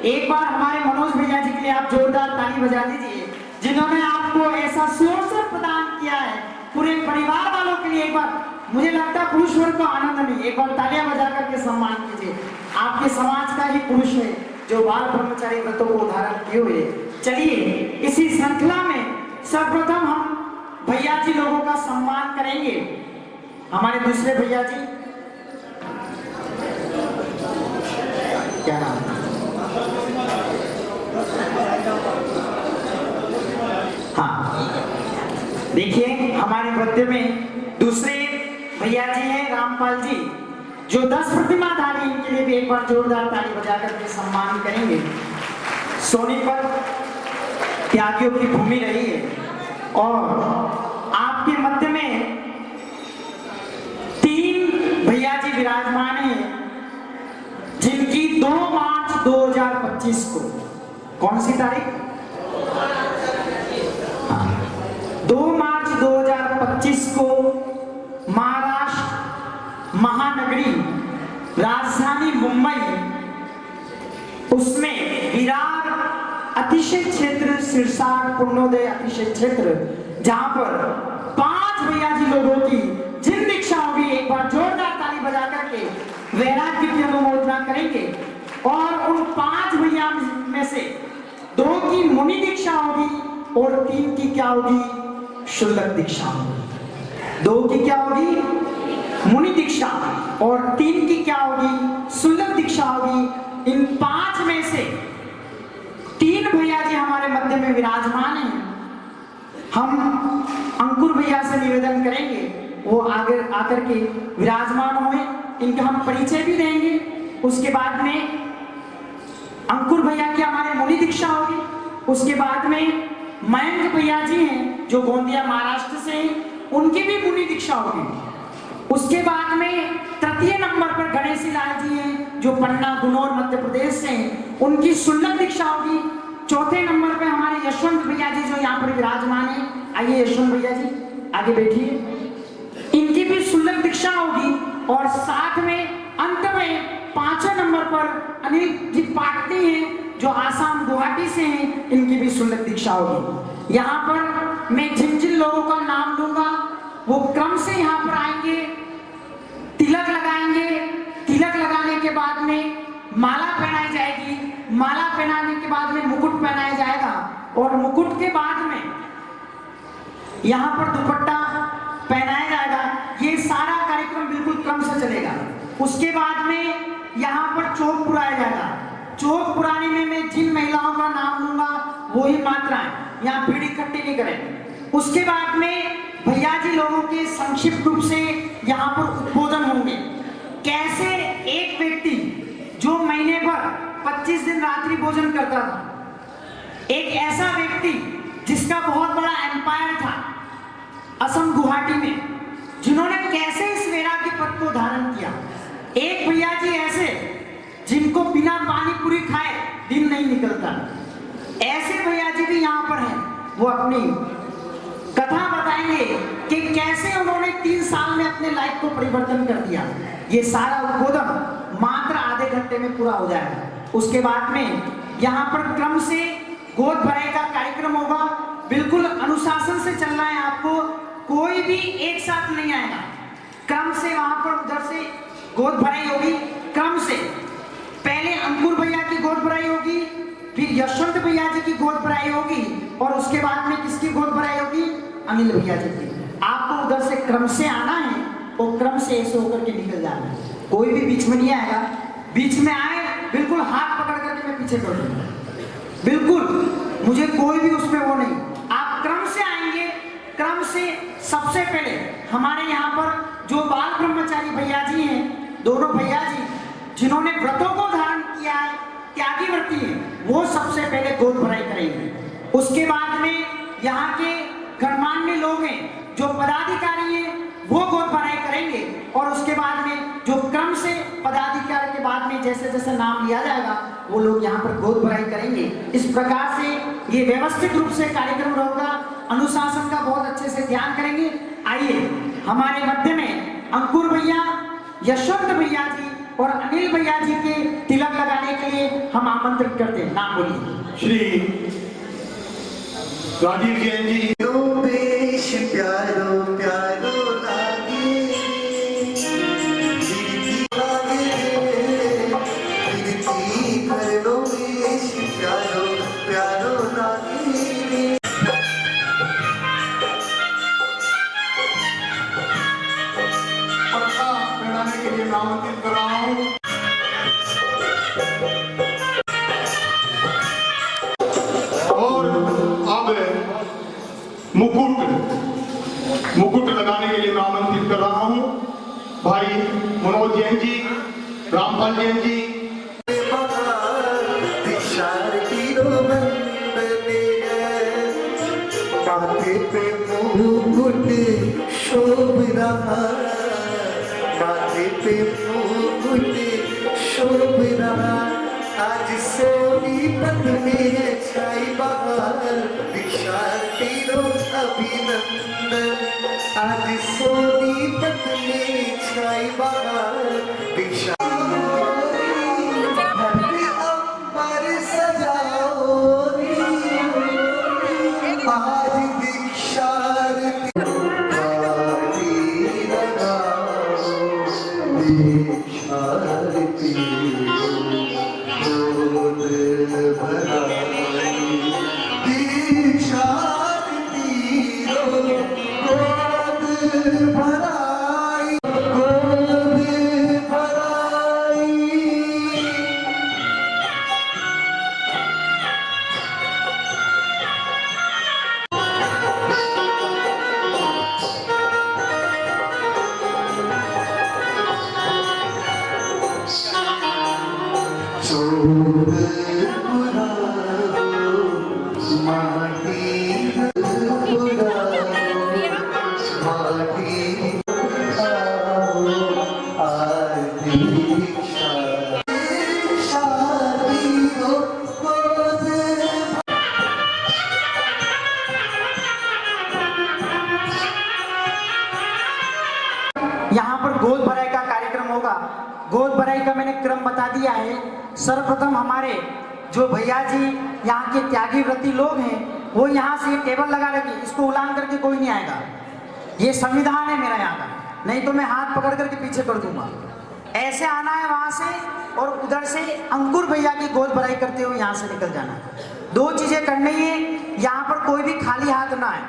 एक बार हमारे मनोज भैया जी के लिए आप जोरदार ताली बजा दीजिए, जिन्होंने आपको ऐसा सुअवसर प्रदान किया है। पूरे परिवार वालों के लिए एक बार, मुझे लगता है पुरुष वर्ग को आनंद नहीं, एक बार तालियां बजा करके सम्मान कीजिए। आपके समाज का ही पुरुष है जो बाल ब्रह्मचारी व्रतों को धारण किए हुए। चलिए इसी श्रृंखला में सर्वप्रथम हम भैया जी लोगों का सम्मान करेंगे। हमारे दूसरे भैया जी, क्या नाम है? हाँ, देखिए हमारे मध्य में दूसरे भैया जी हैं रामपाल जी, जो 10 प्रतिमा धारी। इनके लिए भी एक बार जोरदार ताली बजा करके सम्मान करेंगे। सोनीपत त्यागियों की भूमि रही है, और आपके मध्य में 3 भैया जी विराजमान हैं, जिनकी 2 मार्च 2025 को, कौन सी तारीख? 2 मार्च 2025 को महाराष्ट्र महानगरी राजधानी मुंबई, उसमें विरार अतिशय क्षेत्र, सिरसाट पुण्योदय अतिशय क्षेत्र, जहां पर 5 भैया जी लोगों की जिन दीक्षा होगी, एक बार जोरदार ताली बजा करके वैराग्य की अनुमोदना करेंगे। और उन 5 भैया में से 2 की मुनि दीक्षा होगी और 3 की क्या होगी? शुल्लक दीक्षा होगी। 2 की क्या होगी? मुनि दीक्षा, और 3 की क्या होगी? शुल्लक दीक्षा होगी। इन 5 में से 3 भैया जी हमारे मध्य में विराजमान हैं। हम अंकुर भैया से निवेदन करेंगे वो आगे आकर के विराजमान हुए, इनका हम परिचय भी देंगे। उसके बाद में अंकुर भैया की हमारे मुनि दीक्षा होगी। उसके बाद में मयंक भैया जी हैं जो गोंदिया महाराष्ट्र से हैं, उनकी भी मुनि दीक्षा होगी। उसके बाद में तृतीय नंबर पर गणेश लाल जी हैं जो पन्ना गुनौर मध्य प्रदेश से हैं, उनकी शुल्लक दीक्षा होगी। चौथे नंबर पे हमारे यशवंत भैया जी जो यहाँ पर विराजमान है, आइए यशवंत भैया जी आगे बैठिए, इनकी भी शुल्लक दीक्षा होगी। और साथ में अंत में 5वें नंबर पर अनिल जी पाटनी हैं जो आसाम गुवाहाटी से हैं, इनकी भी शुल्लक दीक्षा होगी। यहाँ पर मैं जिन जिन लोगों का नाम लूंगा वो क्रम से यहाँ पर आएंगे, तिलक लगाएंगे। तिलक लगाने के बाद में माला पहनाई जाएगी। माला पहनाने के बाद में मुकुट पहनाया जाएगा, और मुकुट के बाद में यहाँ पर दुपट्टा पहनाया जाएगा। ये सारा कार्यक्रम बिल्कुल क्रम से चलेगा। उसके बाद में यहाँ पर चौक पुराया जाएगा। चौक पुरानी में मैं जिन महिलाओं का नाम लूंगा वही मात्राएं, यहाँ भीड़ इकट्ठी नहीं करें। उसके बाद में भैया जी लोगों के संक्षिप्त रूप से यहाँ पर उद्बोधन होंगे। कैसे एक व्यक्ति जो महीने भर 25 दिन रात्रि भोजन करता था, एक ऐसा व्यक्ति जिसका बहुत बड़ा एम्पायर था असम गुवाहाटी में, जिन्होंने कैसे इस वैराग्य पद को धारण किया। एक भैया जी ऐसे जिनको बिना पानी पूरी खाए दिन नहीं निकलता, ऐसे भैया जी भी यहाँ पर हैं। वो अपनी कथा बताएंगे कि कैसे उन्होंने 3 साल में अपने लाइफ को परिवर्तन कर दिया। ये सारा उद्बोधन मात्र आधे घंटे में पूरा हो जाएगा। उसके बाद में यहाँ पर क्रम से गोद भराई का कार्यक्रम होगा। बिल्कुल अनुशासन से चलना है आपको, कोई भी एक साथ नहीं आएगा। क्रम से वहां पर उधर से गोद भराई होगी। क्रम से पहले अंकुर भैया की गोद भराई होगी, फिर यशवंत भैया जी की गोद भराई होगी, और उसके बाद में किसकी गोद भराई होगी? अनिल भैया जी की। आपको उधर से क्रम से आना है और क्रम से ऐसे होकर के निकल जाना है। कोई भी बीच में नहीं आएगा। बीच में आए बिल्कुल हाथ पकड़ करके मैं पीछे कर दूंगा, बिल्कुल मुझे कोई भी उसमें वो नहीं। आप क्रम से आएंगे। क्रम से सबसे पहले हमारे यहाँ पर जो बाल ब्रह्मचारी भैया जी हैं, दोनों भैया जी जिन्होंने व्रतों को धारण किया है, त्यागी व्रती है, वो सबसे पहले गोद भराई करेंगे। उसके बाद में यहाँ के गणमान्य लोग हैं, जो पदाधिकारी हैं, वो गोद भराई करेंगे। और उसके बाद में जो क्रम से पदाधिकारी के बाद में जैसे जैसे नाम लिया जाएगा वो लोग यहाँ पर गोद भराई करेंगे। इस प्रकार से ये व्यवस्थित रूप से कार्यक्रम होगा। अनुशासन का बहुत अच्छे से ध्यान करेंगे। आइए हमारे मध्य में अंकुर भैया, यशवंत भैया जी और अनिल भैया जी के तिलक लगाने के लिए हम आमंत्रित करते हैं। नाम बोलिए। श्री राजीव जैन जी। लो पेश प्यारो प्यारो लागे, गिरती लागे, गिरती कर लो पेश प्यारो प्यारो लागे। पत्ता पहनाने के लिए मैं आमंत्रित कर रहा हूँ। और अब मुकुट लगाने के लिए मैं आमंत्रित कर रहा हूँ भाई मनोज जैन जी, रामपाल जैन जी। माथे पे मुकुट शोभ रहा, माथे पे मुकुट शोभ रहा। आज सोनीपत में छाई बहार, दीक्षार्थी लो अभिनंदन। आज सोनीपत में छाई बहार, दीक्षा अंबर सजाओ रे, आज दीक्षार्थी लगाओ, दीक्षार्थी गोद भराई, दीक्षार्थी गोद भराई, गोद भराई। चोर बुलाओ, माटी बुलाओ, माटी आओ, आरती शादी हो गोद। यहाँ पर गोद भराई का कार्यक्रम होगा। गोद भराई का मैंने क्रम बता दिया है। सर्वप्रथम हमारे जो भैया जी यहाँ के त्यागी व्रती लोग हैं, वो यहाँ से टेबल लगा रखी, इसको उलांग करके कोई नहीं आएगा। ये संविधान है मेरा यहाँ का, नहीं तो मैं हाथ पकड़ करके पीछे कर दूंगा। ऐसे आना है वहां से, और उधर से अंकुर भैया की गोद भराई करते हुए यहाँ से निकल जाना है। 2 चीजें करनी है। यहाँ पर कोई भी खाली हाथ ना आए,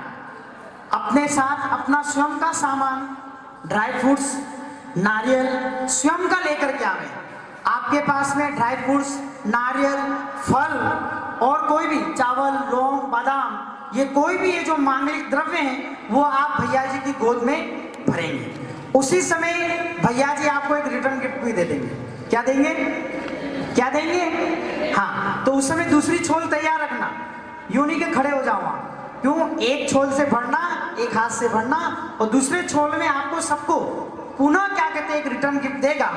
अपने साथ अपना स्वयं का सामान, ड्राई फ्रूट्स, नारियल स्वयं का लेकर के आवे। आप आपके पास में ड्राई फ्रूट्स, नारियल, फल और कोई भी चावल, लौंग, बादाम, ये कोई भी ये जो मांगलिक द्रव्य हैं वो आप भैया जी की गोद में भरेंगे। उसी समय भैया जी आपको एक रिटर्न गिफ्ट भी दे देंगे। क्या देंगे? क्या देंगे? हाँ, तो उस समय दूसरी छोल तैयार रखना, यूं नहीं कि खड़े हो जाओ वहां। क्यों? एक छोल से भरना, एक हाथ से भरना, और दूसरे छोल में आपको सबको पुनः क्या कहते हैं एक रिटर्न गिफ्ट देगा।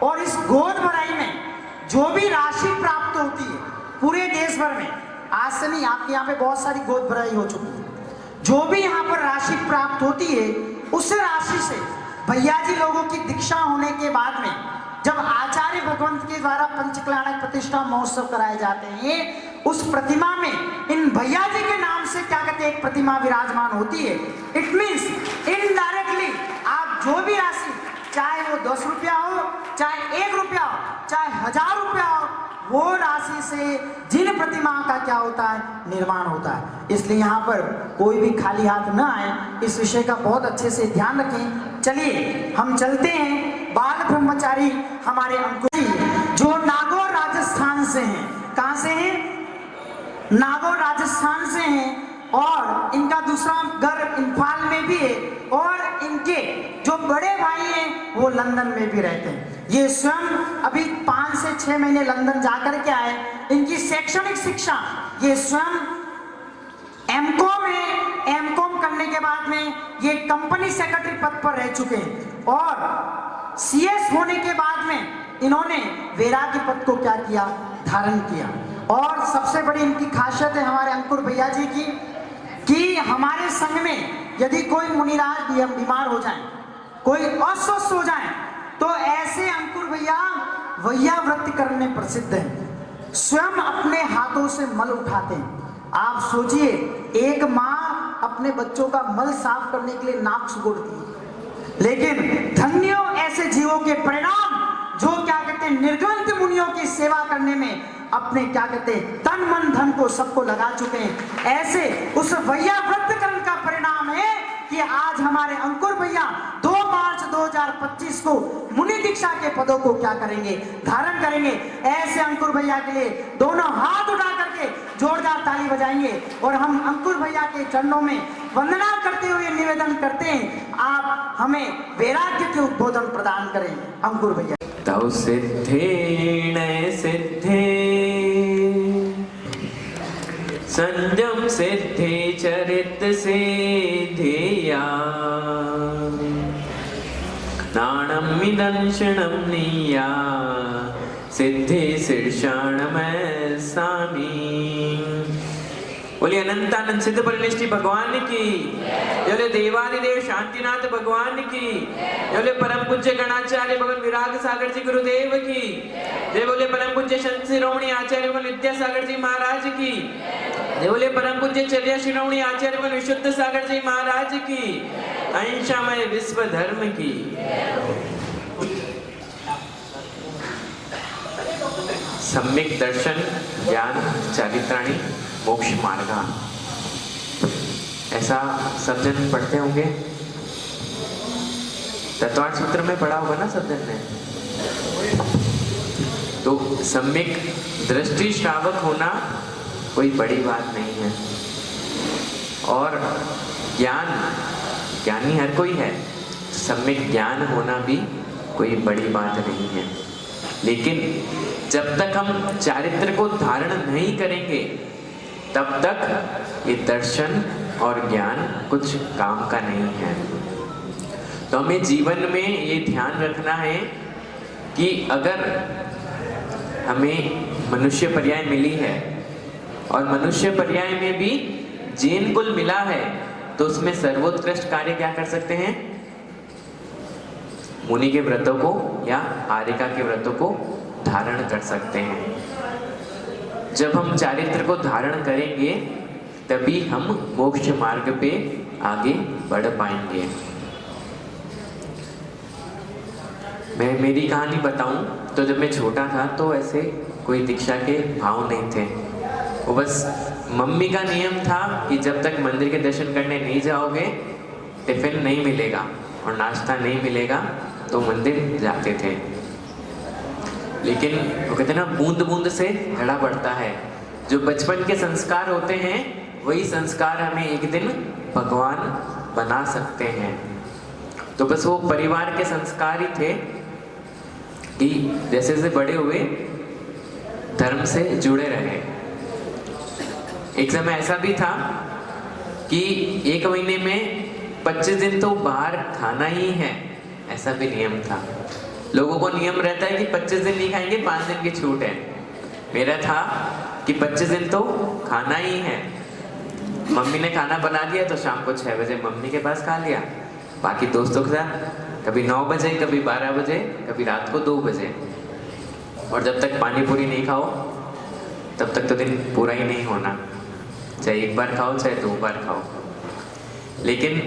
और इस गोद भराई में जो भी राशि प्राप्त होती है पूरे देश भर में, आज से नहीं, आपके यहाँ पे बहुत सारी गोद भराई हो चुकी है, जो भी यहाँ पर राशि प्राप्त होती है उस राशि से भैया जी लोगों की दीक्षा होने के बाद में जब आचार्य भगवंत के द्वारा पंचकल्याणक प्रतिष्ठा महोत्सव कराए जाते हैं, उस प्रतिमा में इन भैया जी के नाम से क्या कहते हैं एक प्रतिमा विराजमान होती है। इट मीन्स इनडायरेक्टली आप जो भी राशि, चाहे वो 10 रुपया हो, चाहे 1 रुपया हो, चाहे 1000 रुपया हो, वो राशि से जिन प्रतिमा का क्या होता है निर्माण होता है। इसलिए यहाँ पर कोई भी खाली हाथ न आए, इस विषय का बहुत अच्छे से ध्यान रखें। चलिए हम चलते हैं। बाल ब्रह्मचारी हमारे अंकुर जो नागौर राजस्थान से हैं। कहाँ से हैं? नागौर राजस्थान से हैं, और इनका दूसरा घर इम्फाल में भी है, और इनके जो बड़े भाई हैं वो लंदन में भी रहते हैं। ये स्वयं अभी 5 से 6 महीने लंदन जाकर के आए। इनकी शैक्षणिक शिक्षा ये स्वयं एमकॉम है। एमकॉम करने के बाद में ये कंपनी सेक्रेटरी पद पर रह चुके हैं, और सीएस होने के बाद में इन्होंने वैराग्य पद को क्या किया, धारण किया। और सबसे बड़ी इनकी खासियत है हमारे अंकुर भैया जी की कि हमारे संघ में यदि कोई मुनिराज बीमार हो जाए, कोई अस्वस्थ हो जाए, तो ऐसे अंकुर भैया वैया व्रत करने प्रसिद्ध हैं। स्वयं अपने हाथों से मल उठाते हैं। आप सोचिए, एक माँ अपने बच्चों का मल साफ करने के लिए नाक सुगोड़ती है, लेकिन धन्यों ऐसे जीवों के परिणाम जो क्या कहते हैं निर्ग्रंथ मुनियों की सेवा करने में अपने क्या कहते हैं तन मन धन को सबको लगा चुके हैं। ऐसे उस भैया व्रत कर्म का परिणाम है कि आज हमारे अंकुर भैया 2 मार्च 2025 को मुनि दीक्षा के पदों को क्या करेंगे, धारण करेंगे। ऐसे अंकुर भैया के लिए दोनों हाथ उठा करके जोरदार ताली बजाएंगे, और हम अंकुर भैया के चरणों में वंदना करते हुए निवेदन करते हैं, आप हमें वैराग्य के उद्बोधन प्रदान करें। अंकुर भैया। तौ सिद्धेण सिद्धे संयम सिद्धे चरित सिद्धिया नाणम निदंशनम नीया सिद्धि शीर्षाणमय सामी। बोलिए अनंतानंद सिद्ध परिनिष्ठि भगवान की, बोले देवादिदेव शांतिनाथ भगवान की, बोले परम पूज्य गणाचार्य भगवान विराग सागर जी गुरुदेव की, जय बोले परम पूज्य संत शिरोमणि आचार्य भगवान विद्यासागर जी महाराज की, जय बोले परम पूज्य चर्या शिरोमणि आचार्य भगवान विशुद्ध सागर जी महाराज की, अहिंसामय विश्व धर्म की। सम्यक दर्शन ज्ञान चारित्राणी मोक्ष मार्गा, ऐसा सब जन पढ़ते होंगे। तत्वार्थ सूत्र में पढ़ा होगा ना सब जन ने। तो सम्यक दृष्टि श्रावक होना कोई बड़ी बात नहीं है, और ज्ञानी हर कोई है, सम्यक ज्ञान होना भी कोई बड़ी बात नहीं है। लेकिन जब तक हम चारित्र को धारण नहीं करेंगे तब तक ये दर्शन और ज्ञान कुछ काम का नहीं है। तो हमें जीवन में ये ध्यान रखना है कि अगर हमें मनुष्य पर्याय मिली है और मनुष्य पर्याय में भी जैन कुल मिला है, तो उसमें सर्वोत्कृष्ट कार्य क्या कर सकते हैं? मुनि के व्रतों को या आर्यिका के व्रतों को धारण कर सकते हैं। जब हम चारित्र को धारण करेंगे तभी हम मोक्ष मार्ग पे आगे बढ़ पाएंगे। मैं मेरी कहानी बताऊं तो जब मैं छोटा था तो ऐसे कोई दीक्षा के भाव नहीं थे। वो बस मम्मी का नियम था कि जब तक मंदिर के दर्शन करने नहीं जाओगे टिफिन नहीं मिलेगा और नाश्ता नहीं मिलेगा, तो मंदिर जाते थे। लेकिन वो कहते हैं ना, बूंद बूंद से घड़ा बढ़ता है। जो बचपन के संस्कार होते हैं वही संस्कार हमें एक दिन भगवान बना सकते हैं। तो बस वो परिवार के संस्कार ही थे कि जैसे जैसे बड़े हुए धर्म से जुड़े रहे। एक समय ऐसा भी था कि 1 महीने में 25 दिन तो बाहर खाना ही है, ऐसा भी नियम था। लोगों को नियम रहता है कि 25 दिन नहीं खाएंगे, 5 दिन की छूट है। मेरा था कि 25 दिन तो खाना ही है। मम्मी ने खाना बना दिया तो शाम को 6 बजे मम्मी के पास खा लिया, बाकी दोस्तों के साथ कभी 9 बजे, कभी 12 बजे, कभी रात को 2 बजे। और जब तक पानी पूरी नहीं खाओ तब तक तो दिन पूरा ही नहीं होना, चाहे 1 बार खाओ चाहे 2 बार खाओ। लेकिन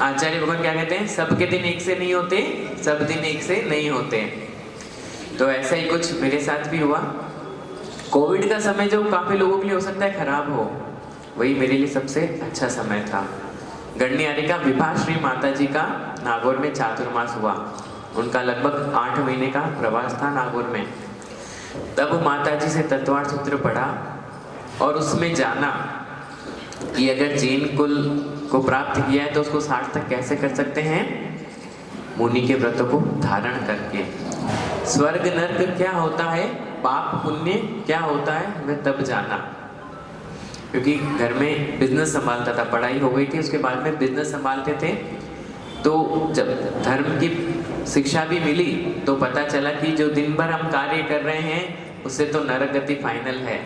आचार्य भगवान क्या कहते हैं, सबके दिन एक से नहीं होते, सब दिन एक से नहीं होते। तो ऐसा ही कुछ मेरे साथ भी हुआ। कोविड का समय जो काफी लोगों के लिए हो सकता है खराब हो, वही मेरे लिए सबसे अच्छा समय था। गणनियारिका विभाश्री माता जी का नागौर में चातुर्मास हुआ। उनका लगभग 8 महीने का प्रवास था नागौर में। तब माता जी से तत्वार्थ सूत्र पढ़ा और उसमें जाना कि अगर जैन कुल को प्राप्त किया है तो उसको सार्थक कैसे कर सकते हैं, मुनि के व्रतों को धारण करके। स्वर्ग नर्क क्या होता है, पाप पुण्य क्या होता है, मैं तब जाना। क्योंकि घर में बिजनेस संभालता था, पढ़ाई हो गई थी, उसके बाद में बिजनेस संभालते थे। तो जब धर्म की शिक्षा भी मिली तो पता चला कि जो दिन भर हम कार्य कर रहे हैं उससे तो नरक गति फाइनल है,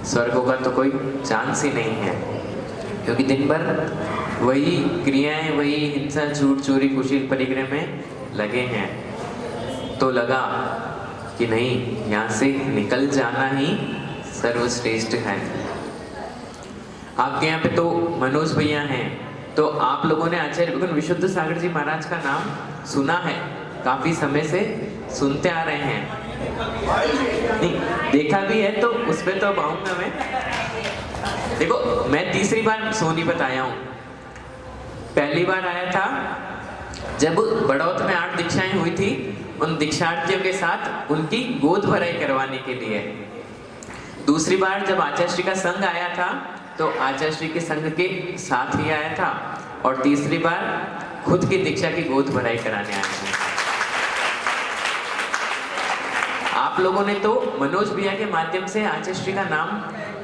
स्वर्ग का तो कोई चांस ही नहीं है। क्योंकि दिन भर वही क्रियाएं, वही हिंसा, झूठ, चोरी, कुशील परिग्रह में लगे हैं। तो लगा कि नहीं, यहाँ से निकल जाना ही सर्वश्रेष्ठ है। आपके यहाँ पे तो मनोज भैया हैं, तो आप लोगों ने आचार्य भगवान विशुद्ध सागर जी महाराज का नाम सुना है, काफी समय से सुनते आ रहे हैं। नहीं देखा भी है तो उस पर तो अब आऊंगा मैं। देखो, मैं तीसरी बार सोनीपत आया हूँ। पहली बार आया था जब बड़ौत में 8 दीक्षाएं हुई थी, उन दीक्षार्थियों के साथ उनकी गोद भराई करवाने के लिए। दूसरी बार जब आचार्य श्री का संघ आया था तो आचार्य श्री के संघ के साथ ही आया था। और तीसरी बार खुद की दीक्षा की गोद भराई कराने आया था। आप लोगों ने तो मनोज भैया के माध्यम से आचार्य श्री का नाम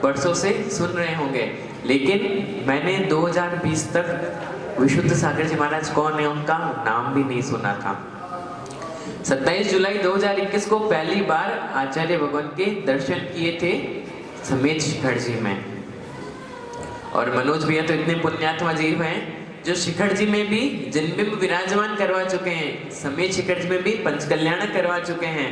बरसों से सुन रहे होंगे, लेकिन मैंने 2020 तक विशुद्ध सागर जी महाराज कौन है उनका नाम भी नहीं सुना था। 27 जुलाई 2021 को पहली बार आचार्य भगवान के दर्शन किए थे समेत शिखर जी में। और मनोज भैया तो इतने पुण्यात्मा जीव हैं जो शिखर जी में भी जन्मबिंब विराजमान करवा चुके हैं, समेत शिखर जी में भी पंचकल्याण करवा चुके हैं।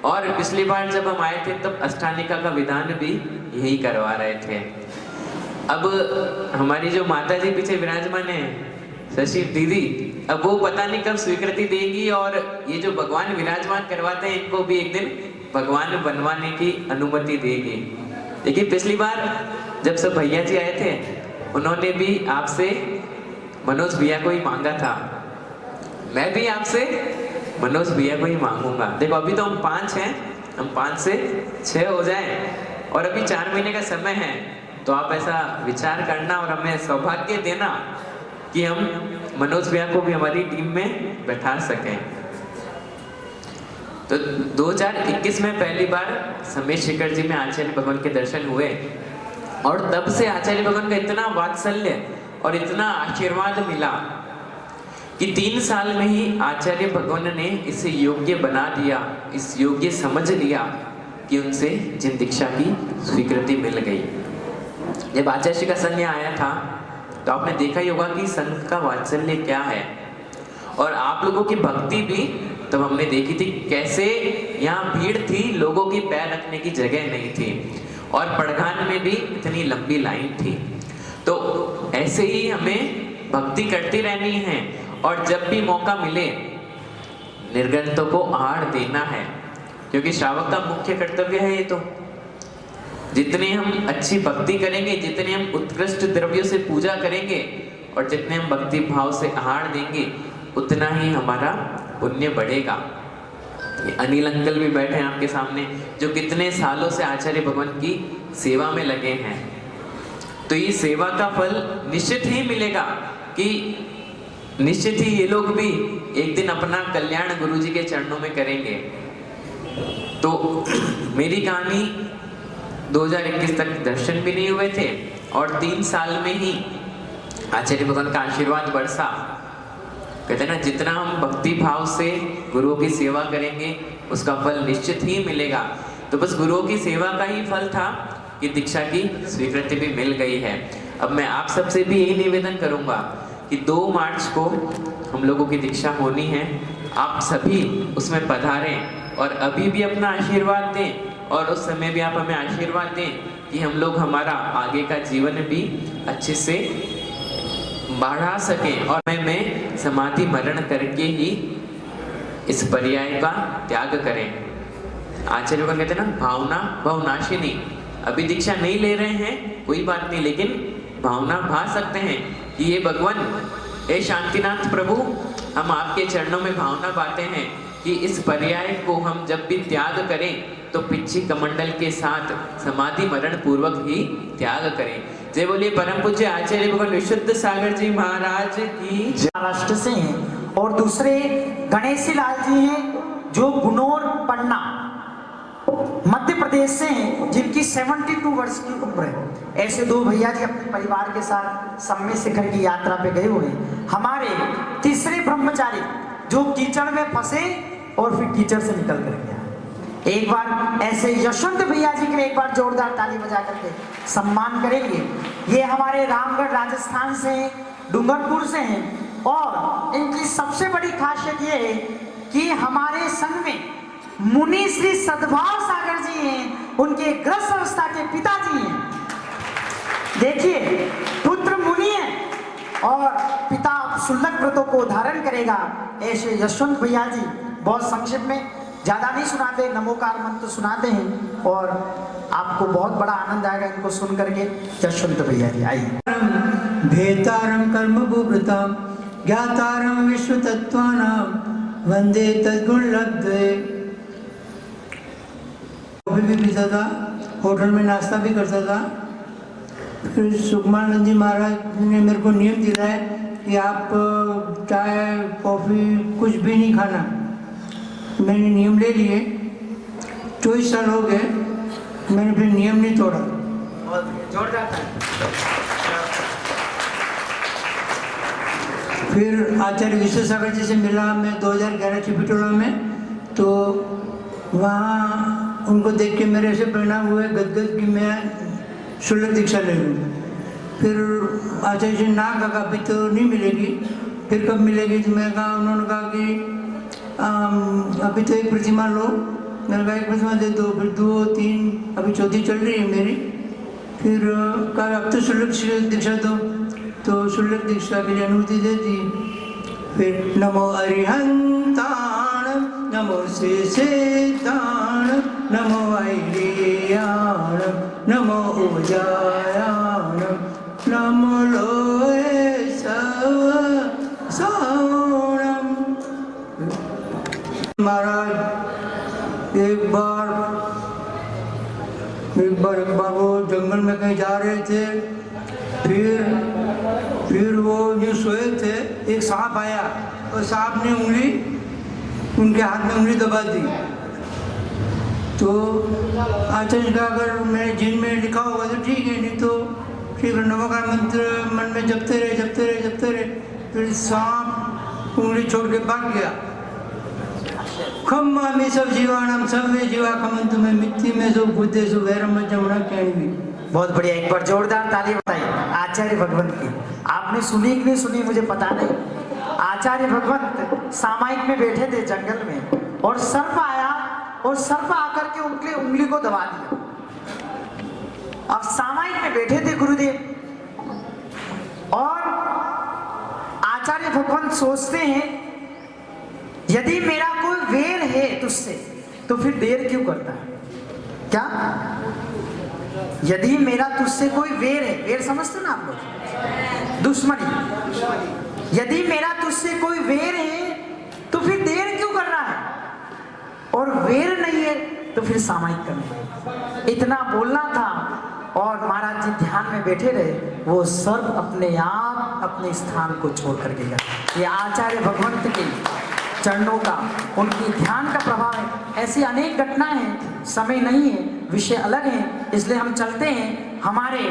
और पिछली बार जब हम आए थे तब अष्टानिका का विधान भी यही करवा रहे थे। अब हमारी जो माता जी पीछे विराजमान है शशि दीदी, अब वो पता नहीं कब स्वीकृति देगी और ये जो भगवान विराजमान करवाते हैं इनको भी एक दिन भगवान बनवाने की अनुमति देगी। देखिए, पिछली बार जब सब भैया जी आए थे उन्होंने भी आपसे मनोज भैया को ही मांगा था, मैं भी आपसे मनोज भैया को ही मांगूंगा। देखो, अभी तो हम 5 हैं, हम 5 से 6 हो जाएं और अभी 4 महीने का समय है। तो आप ऐसा विचार करना और हमें सौभाग्य देना कि हम मनोज भैया को भी हमारी टीम में बैठा सकें। तो 2021 में पहली बार समेत शिखर जी में आचार्य भगवान के दर्शन हुए और तब से आचार्य भगवान का इतना वात्सल्य और इतना आशीर्वाद मिला कि 3 साल में ही आचार्य भगवान ने इसे योग्य बना दिया, इस योग्य समझ लिया कि उनसे जिन दीक्षा की स्वीकृति मिल गई। जब आचार्य श्री का संघ आया था तो आपने देखा ही होगा कि संघ का वात्सल्य क्या है। और आप लोगों की भक्ति भी तब हमने देखी थी, कैसे यहाँ भीड़ थी, लोगों की पैर रखने की जगह नहीं थी और पड़घान में भी इतनी लंबी लाइन थी। तो ऐसे ही हमें भक्ति करती रहनी है और जब भी मौका मिले निर्गंतों को आहार देना है, क्योंकि श्रावक का मुख्य कर्तव्य है ये। तो जितने हम अच्छी भक्ति करेंगे, जितने हम उत्कृष्ट द्रव्यों से पूजा करेंगे और जितने हम भक्ति भाव से आहार देंगे, उतना ही हमारा पुण्य बढ़ेगा। ये अनिल अंकल भी बैठे हैं आपके सामने, जो कितने सालों से आचार्य भगवान की सेवा में लगे हैं। तो ये सेवा का फल निश्चित ही मिलेगा कि निश्चित ही ये लोग भी एक दिन अपना कल्याण गुरुजी के चरणों में करेंगे। तो मेरी कहानी 2021 तक दर्शन भी नहीं हुए थे और 3 साल में ही आचार्य भगवान का आशीर्वाद बरसा। कहते हैं ना, जितना हम भक्ति भाव से गुरुओं की सेवा करेंगे उसका फल निश्चित ही मिलेगा। तो बस गुरुओं की सेवा का ही फल था कि दीक्षा की स्वीकृति भी मिल गई है। अब मैं आप सबसे भी यही निवेदन करूंगा कि 2 मार्च को हम लोगों की दीक्षा होनी है। आप सभी उसमें पधारें और अभी भी अपना आशीर्वाद दें और उस समय भी आप हमें आशीर्वाद दें कि हम लोग हमारा आगे का जीवन भी अच्छे से बढ़ा सकें और मैं समाधि मरण करके ही इस पर्याय का त्याग करें। आचार्य भगवान कहते हैं ना, भावना भवनाशिनी। अभी दीक्षा नहीं ले रहे हैं कोई बात नहीं, लेकिन भावना भा सकते हैं कि ये भगवान, हे शांतिनाथ प्रभु, हम आपके चरणों में भावना पाते हैं कि इस पर्याय को हम जब भी त्याग करें तो पिछी कमंडल के साथ समाधि मरण पूर्वक ही त्याग करें। जय बोलिए परम पूज्य आचार्य भगवान विशुद्ध सागर जी महाराज की। महाराष्ट्र से हैं और दूसरे गणेशी लाल जी हैं जो गुनोर पन्ना मध्य प्रदेश से हैं, जिनकी 72 वर्ष की उम्र है। ऐसे 2 भैया जी अपने परिवार के साथ सम्य शिखर की यात्रा पे गए हुए हैं। हमारे तीसरे ब्रह्मचारी जो कीचड़ में फंसे और फिर कीचड़ से निकल कर गया। एक बार ऐसे यशवंत भैया जी के लिए एक बार जोरदार ताली बजा करके सम्मान करेंगे। ये हमारे रामगढ़ राजस्थान से हैं, डूंगरपुर से हैं और इनकी सबसे बड़ी खासियत ये है कि हमारे संघ में मुनि श्री सद्भाव सागर जी हैं, उनके ग्रस्त अवस्था के पिताजी हैं। देखिए, पुत्र मुनि है और पिता शुल्लक व्रतों को धारण करेगा। ऐसे यशवंत भैया जी बहुत संक्षिप्त में, ज्यादा नहीं सुनाते, नमोकार मंत्र सुनाते हैं और आपको बहुत बड़ा आनंद आएगा इनको सुन करके। यशवंत भैया जी आइए। भेतारं कर्मभूभृतां ज्ञातारं विश्वतत्त्वानां वंदे तद्गुणलब्धे। कॉफी भी पीता था, होटल में नाश्ता भी करता था। फिर सुखमानंद जी महाराज ने मेरे को नियम दिलाया कि आप चाय कॉफ़ी कुछ भी नहीं खाना। मैंने नियम ले लिए। 24 साल हो गए, मैंने फिर नियम नहीं तोड़ा। फिर आचार्य विश्वसागर जी से मिला मैं 2011 चिपिटोला में। तो वहाँ उनको देख के मेरे ऐसे परिणाम हुए गदगद कि मैं शुल्लक दीक्षा ले लूँ। फिर आचार्य जी ना कहा अभी तो नहीं मिलेगी, फिर कब मिलेगी? तो मैं कहा, उन्होंने कहा कि अभी तो एक प्रतिमा लो। मैंने कहा एक प्रतिमा दे दो, फिर 2, 3, अभी 4थी चल रही है मेरी। फिर कहा अब तो शुल्लक दीक्षा दो, तो शुल्लक दीक्षा के लिए अनुमति दे दी। फिर नमो अरिहंताण, नमो शेषेताण, नमो ऐलियाण, नमो ओजायाण, नमो लोहे सवसावणम। महाराज एक बार वो जंगल में कहीं जा रहे थे। फिर वो जो सोए थे, एक सांप आया और सांप ने उनके हाथ में उंगली दबा दी। तो आचार्य का अगर मेरे जिन में लिखा होगा तो ठीक है, नहीं तो ठीक है। नमोकार मंत्र मन में जपते रहे। फिर सांप उंगली छोड़ के भाग गया। खम्मा में सब जीवाणम सर्वे जीवा खमंतु में मिट्टी में जो बुद्धे जो वैरम जमुना कहनी। बहुत बढ़िया, एक बार जोरदार ताली बताइए आचार्य भगवंत की। आपने सुनी कि नहीं सुनी मुझे पता नहीं। आचार्य भगवंत सामायिक में बैठे थे जंगल में और सर्प आया और सर्प आकर के उनके उंगली को दबा दिया। अब सामायिक में बैठे थे गुरुदेव और आचार्य भगवंत सोचते हैं यदि मेरा कोई वैर है तुझसे तो फिर देर क्यों करता है? क्या यदि मेरा तुझसे कोई वैर है, वैर समझते ना आप लोग, दुश्मनी। यदि मेरा तुझसे कोई वैर है तो फिर देर क्यों कर रहा है? और वेर नहीं है तो फिर सामायिक करना। इतना बोलना था और महाराज जी ध्यान में बैठे रहे। वो सर्व अपने आप अपने स्थान को छोड़ करके गए। ये आचार्य भगवंत के चरणों का, उनकी ध्यान का प्रभाव है। ऐसी अनेक घटनाएं हैं, समय नहीं है, विषय अलग है, इसलिए हम चलते हैं। हमारे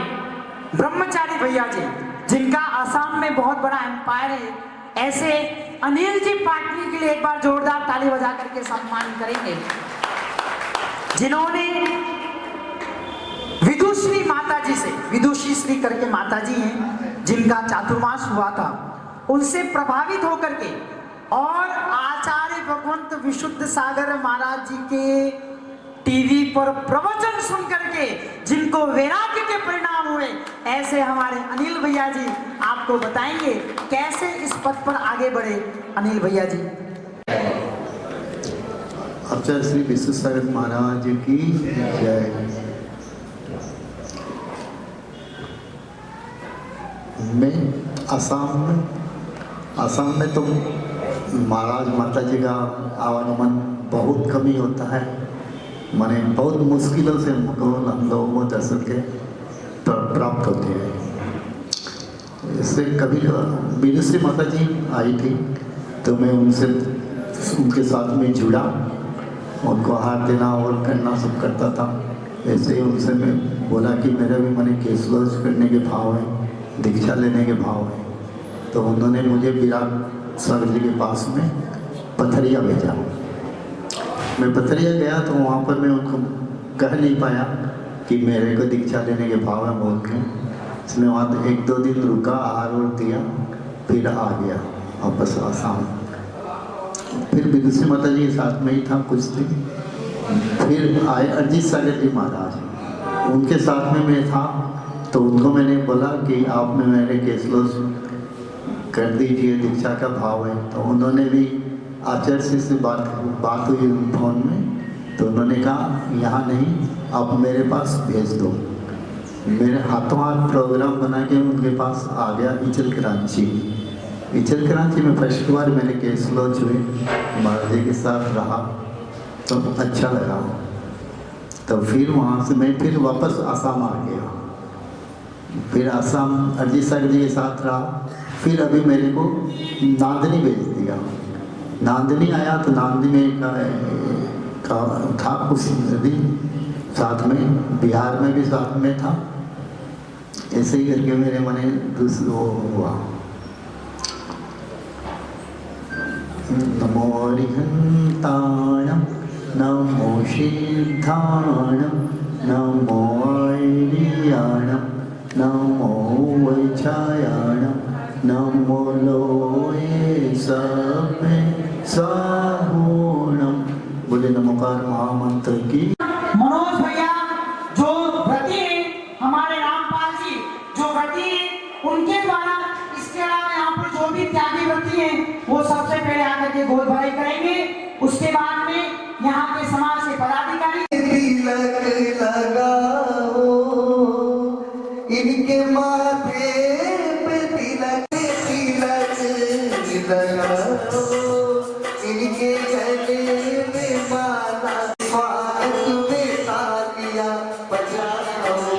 ब्रह्मचारी भैया जी, जिनका आसाम में बहुत बड़ा एम्पायर है, ऐसे अनिल जी पाटनी के लिए एक बार जोरदार ताली बजा करके सम्मान करेंगे, जिन्होंने विदुश्री माता जी से, विदुषी श्री करके माता जी हैं, जिनका चातुर्मास हुआ था, उनसे प्रभावित होकर के और आचार्य भगवंत विशुद्ध सागर महाराज जी के टीवी पर प्रवचन सुन करके जिनको वैराग्य के परिणाम हुए, ऐसे हमारे अनिल भैया जी आपको बताएंगे कैसे इस पथ पर आगे बढ़े। अनिल भैया जी। आचार्य श्री विशुद्ध सागर महाराज की जय। मैं आसाम में तो महाराज माता जी का आवागमन बहुत कम ही होता है। माने बहुत मुश्किलों से हम लोगों को दर्शन के प्राप्त होते हैं। इससे कभी विदुश्री माता जी आई थी तो मैं उनके साथ में जुड़ा, उनको हाथ देना और करना सब करता था। ऐसे ही उनसे मैं बोला कि मेरा भी मैंने केस लॉन्च करने के भाव है, दीक्षा लेने के भाव है। तो उन्होंने मुझे विराट सागर जी के पास में पथरिया भेजा। मैं पथरिया गया तो वहाँ पर मैं उनको कह नहीं पाया कि मेरे को दीक्षा लेने के भाव है बोल के। इसलिए वहाँ 1-2 दिन रुका, आहार और दिया, फिर आ गया वापस आसाम। फिर विदुषी माता जी के साथ में ही था कुछ दिन। फिर आए अजीत सागर जी महाराज, उनके साथ में मैं था। तो उनको मैंने बोला कि आप में मेरे केस लॉन्च कर दीजिए, दीक्षा का भाव है। तो उन्होंने भी आचार्य से बात हुई फोन में। तो उन्होंने कहा यहाँ नहीं, आप मेरे पास भेज दो। मेरे हाथों हाथ प्रोग्राम बना के उनके पास आ गया इचल कराची में फर्स्ट बार मेरे केस लॉन्च हुए, महाराज जी के साथ रहा तो अच्छा लगा। तो फिर वहाँ से मैं फिर वापस आसाम आ गया। फिर आसाम अजीत सागर जी के साथ रहा। फिर अभी मेरे को नांदनी भेज दिया। नांदनी आया तो नांदनी में का था कुछ दिन साथ में, बिहार में भी साथ में था। ऐसे ही करके मेरे मने दूसरा हुआ। नमो हरिहंताणं नमो सिद्धाणं नमो ऐर्याणं नमो वैचायाणं नमो लोये समे साहुणं। बोले नमोकार महामंत्र की। मनोज भैया जो व्रती हैं, हमारे रामपाल जी जो व्रती हैं, उनके द्वारा इसके अलावा यहाँ पर जो भी त्यागी व्रती हैं वो सबसे पहले आकर के गोद भराई करेंगे। उसके बाद में यहाँ के समाज के पदाधिकारी तिलक लगाओ, इनके माथे पे तिलक लगाओ, इनके गले में माला, स्वागत में तालियां बजाओ।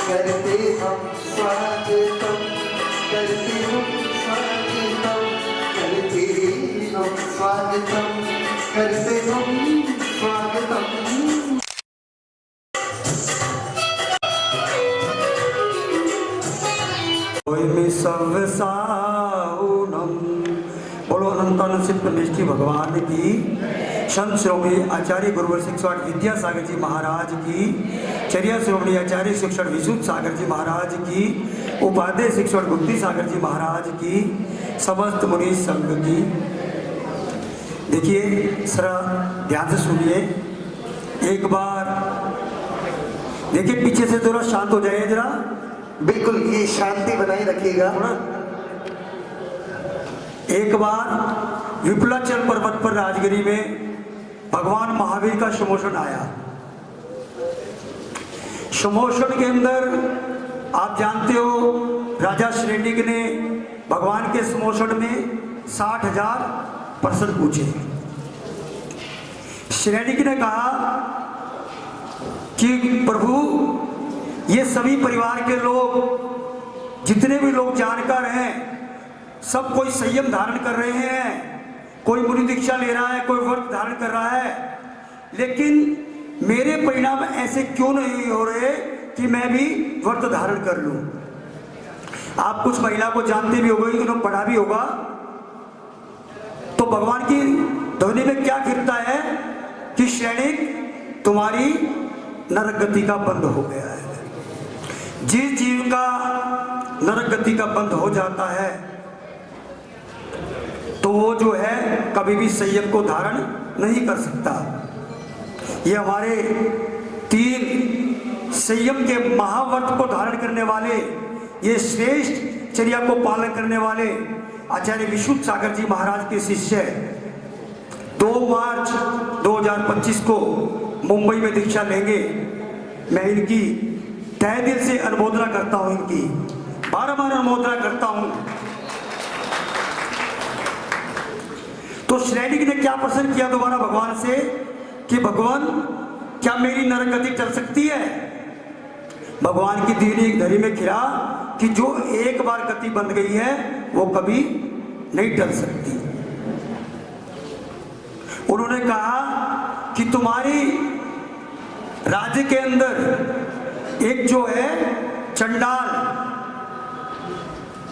करते हम स्वागतम, करते हम स्वागतम, करते हम स्वागतम, करते हम स्वागतम। बोलो अनंतानंद सिद्ध निष्ठि भगवान की, संत श्रोमणी आचार्य गुरुवर शिक्षण विद्यासागर जी महाराज की, चर्या श्रोमणी आचार्य शिक्षण विशुद्ध सागर जी महाराज की, उपाध्याय शिक्षण गुप्ती सागर जी महाराज की, समस्त मुनि संघ की। देखिए सरा ध्यान से सुनिए एक बार। देखिए पीछे से थोड़ा शांत हो जाइए जरा। बिल्कुल ये शांति बनाए रखिएगा। एक बार विपुलाचल पर्वत पर राजगिरी में भगवान महावीर का समोषण आया। समोषण के अंदर आप जानते हो राजा श्रेणिक ने भगवान के समोषण में 60,000 प्रश्न पूछे। श्रेणिक ने कहा कि प्रभु ये सभी परिवार के लोग, जितने भी लोग जानकार हैं, सब कोई संयम धारण कर रहे हैं, कोई मुनि दीक्षा ले रहा है, कोई व्रत धारण कर रहा है, लेकिन मेरे परिणाम ऐसे क्यों नहीं हो रहे कि मैं भी व्रत धारण कर लूं। आप कुछ महिला को जानते भी होंगे, उन्होंने पढ़ा भी होगा, तो भगवान की ध्वनि में क्या गिरता है कि श्रेणिक तुम्हारी नरक गति का बंद हो गया है। जिस जीव का नरक गति का बंद हो जाता है तो वो जो है कभी भी संयम को धारण नहीं कर सकता। ये हमारे 3 संयम के महाव्रत को धारण करने वाले, ये श्रेष्ठ चर्या को पालन करने वाले आचार्य विशुद्ध सागर जी महाराज के शिष्य 2 मार्च 2025 को मुंबई में दीक्षा लेंगे। मैं इनकी तहे दिल से अनुमोदना करता हूं, इनकी बार-बार अनुमोदना करता हूं। तो श्रेणिक ने क्या प्रश्न किया दोबारा भगवान से कि भगवान क्या मेरी नरक गति टल सकती है? भगवान की दीनी एक धरी में खिला कि जो एक बार गति बंद गई है वो कभी नहीं टल सकती। उन्होंने कहा कि तुम्हारी राज्य के अंदर एक जो है चंडाल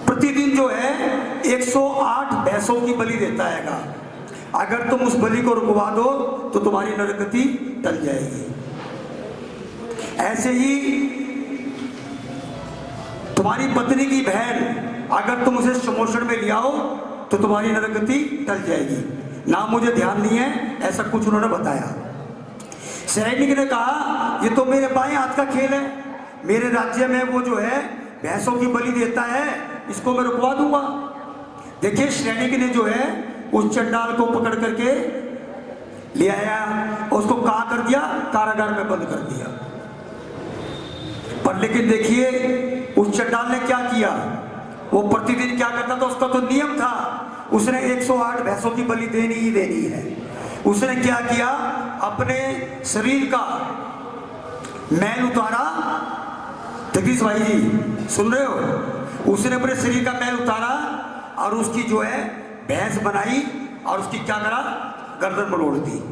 प्रतिदिन जो है 108 भैंसों की बलि देता हैगा। अगर तुम उस बलि को रुकवा दो तो तुम्हारी नरगति टल जाएगी। ऐसे ही तुम्हारी पत्नी की बहन अगर तुम उसे समोषण में ले आओ तो तुम्हारी नरगति टल जाएगी। नाम मुझे ध्यान नहीं है, ऐसा कुछ उन्होंने बताया। सैनिक ने कहा ये तो मेरे बाएं हाथ का खेल है, मेरे राज्य में वो जो है भैंसों की बलि देता है, इसको मैं रुकवा दूंगा। देखिए सैनिक ने जो है उस चंडाल को पकड़ करके ले आया, उसको कहा कर दिया, कारागार में बंद कर दिया। पर लेकिन देखिए उस चंडाल ने क्या किया, वो प्रतिदिन क्या करता था, उसका तो नियम था, उसने 108 भैंसों की बलि देनी ही देनी है। उसने क्या किया, अपने शरीर का मैल उतारा। जगदीश भाई जी सुन रहे हो, उसने अपने शरीर का मैल उतारा और उसकी जो है भैंस बनाई और उसकी क्या करा, गर्दन मरोड़ दी।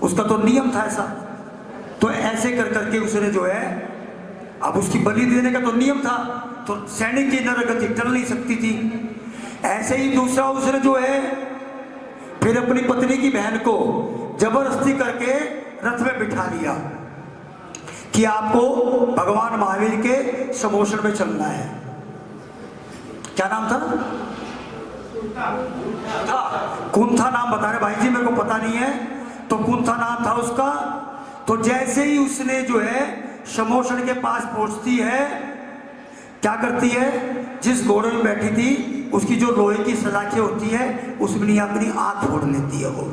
उसका तो नियम था ऐसा। तो ऐसे कर करके उसने जो है, अब उसकी बलि देने का तो नियम था, तो सैनिक की नरगति टल नहीं सकती थी। ऐसे ही दूसरा उसने जो है फिर अपनी पत्नी की बहन को जबरदस्ती करके रथ में बिठा लिया कि आपको भगवान महावीर के समोषण में चलना है। क्या नाम था? कुंथा नाम बता रहे भाई जी, मेरे को पता नहीं है। तो कुंथा नाम था उसका। तो जैसे ही उसने जो है समोषण के पास पहुंचती है, क्या करती है, जिस घोड़े में बैठी थी उसकी जो लोहे की सलाखें होती है उसमें अपनी आंख फोड़ लेती है वो।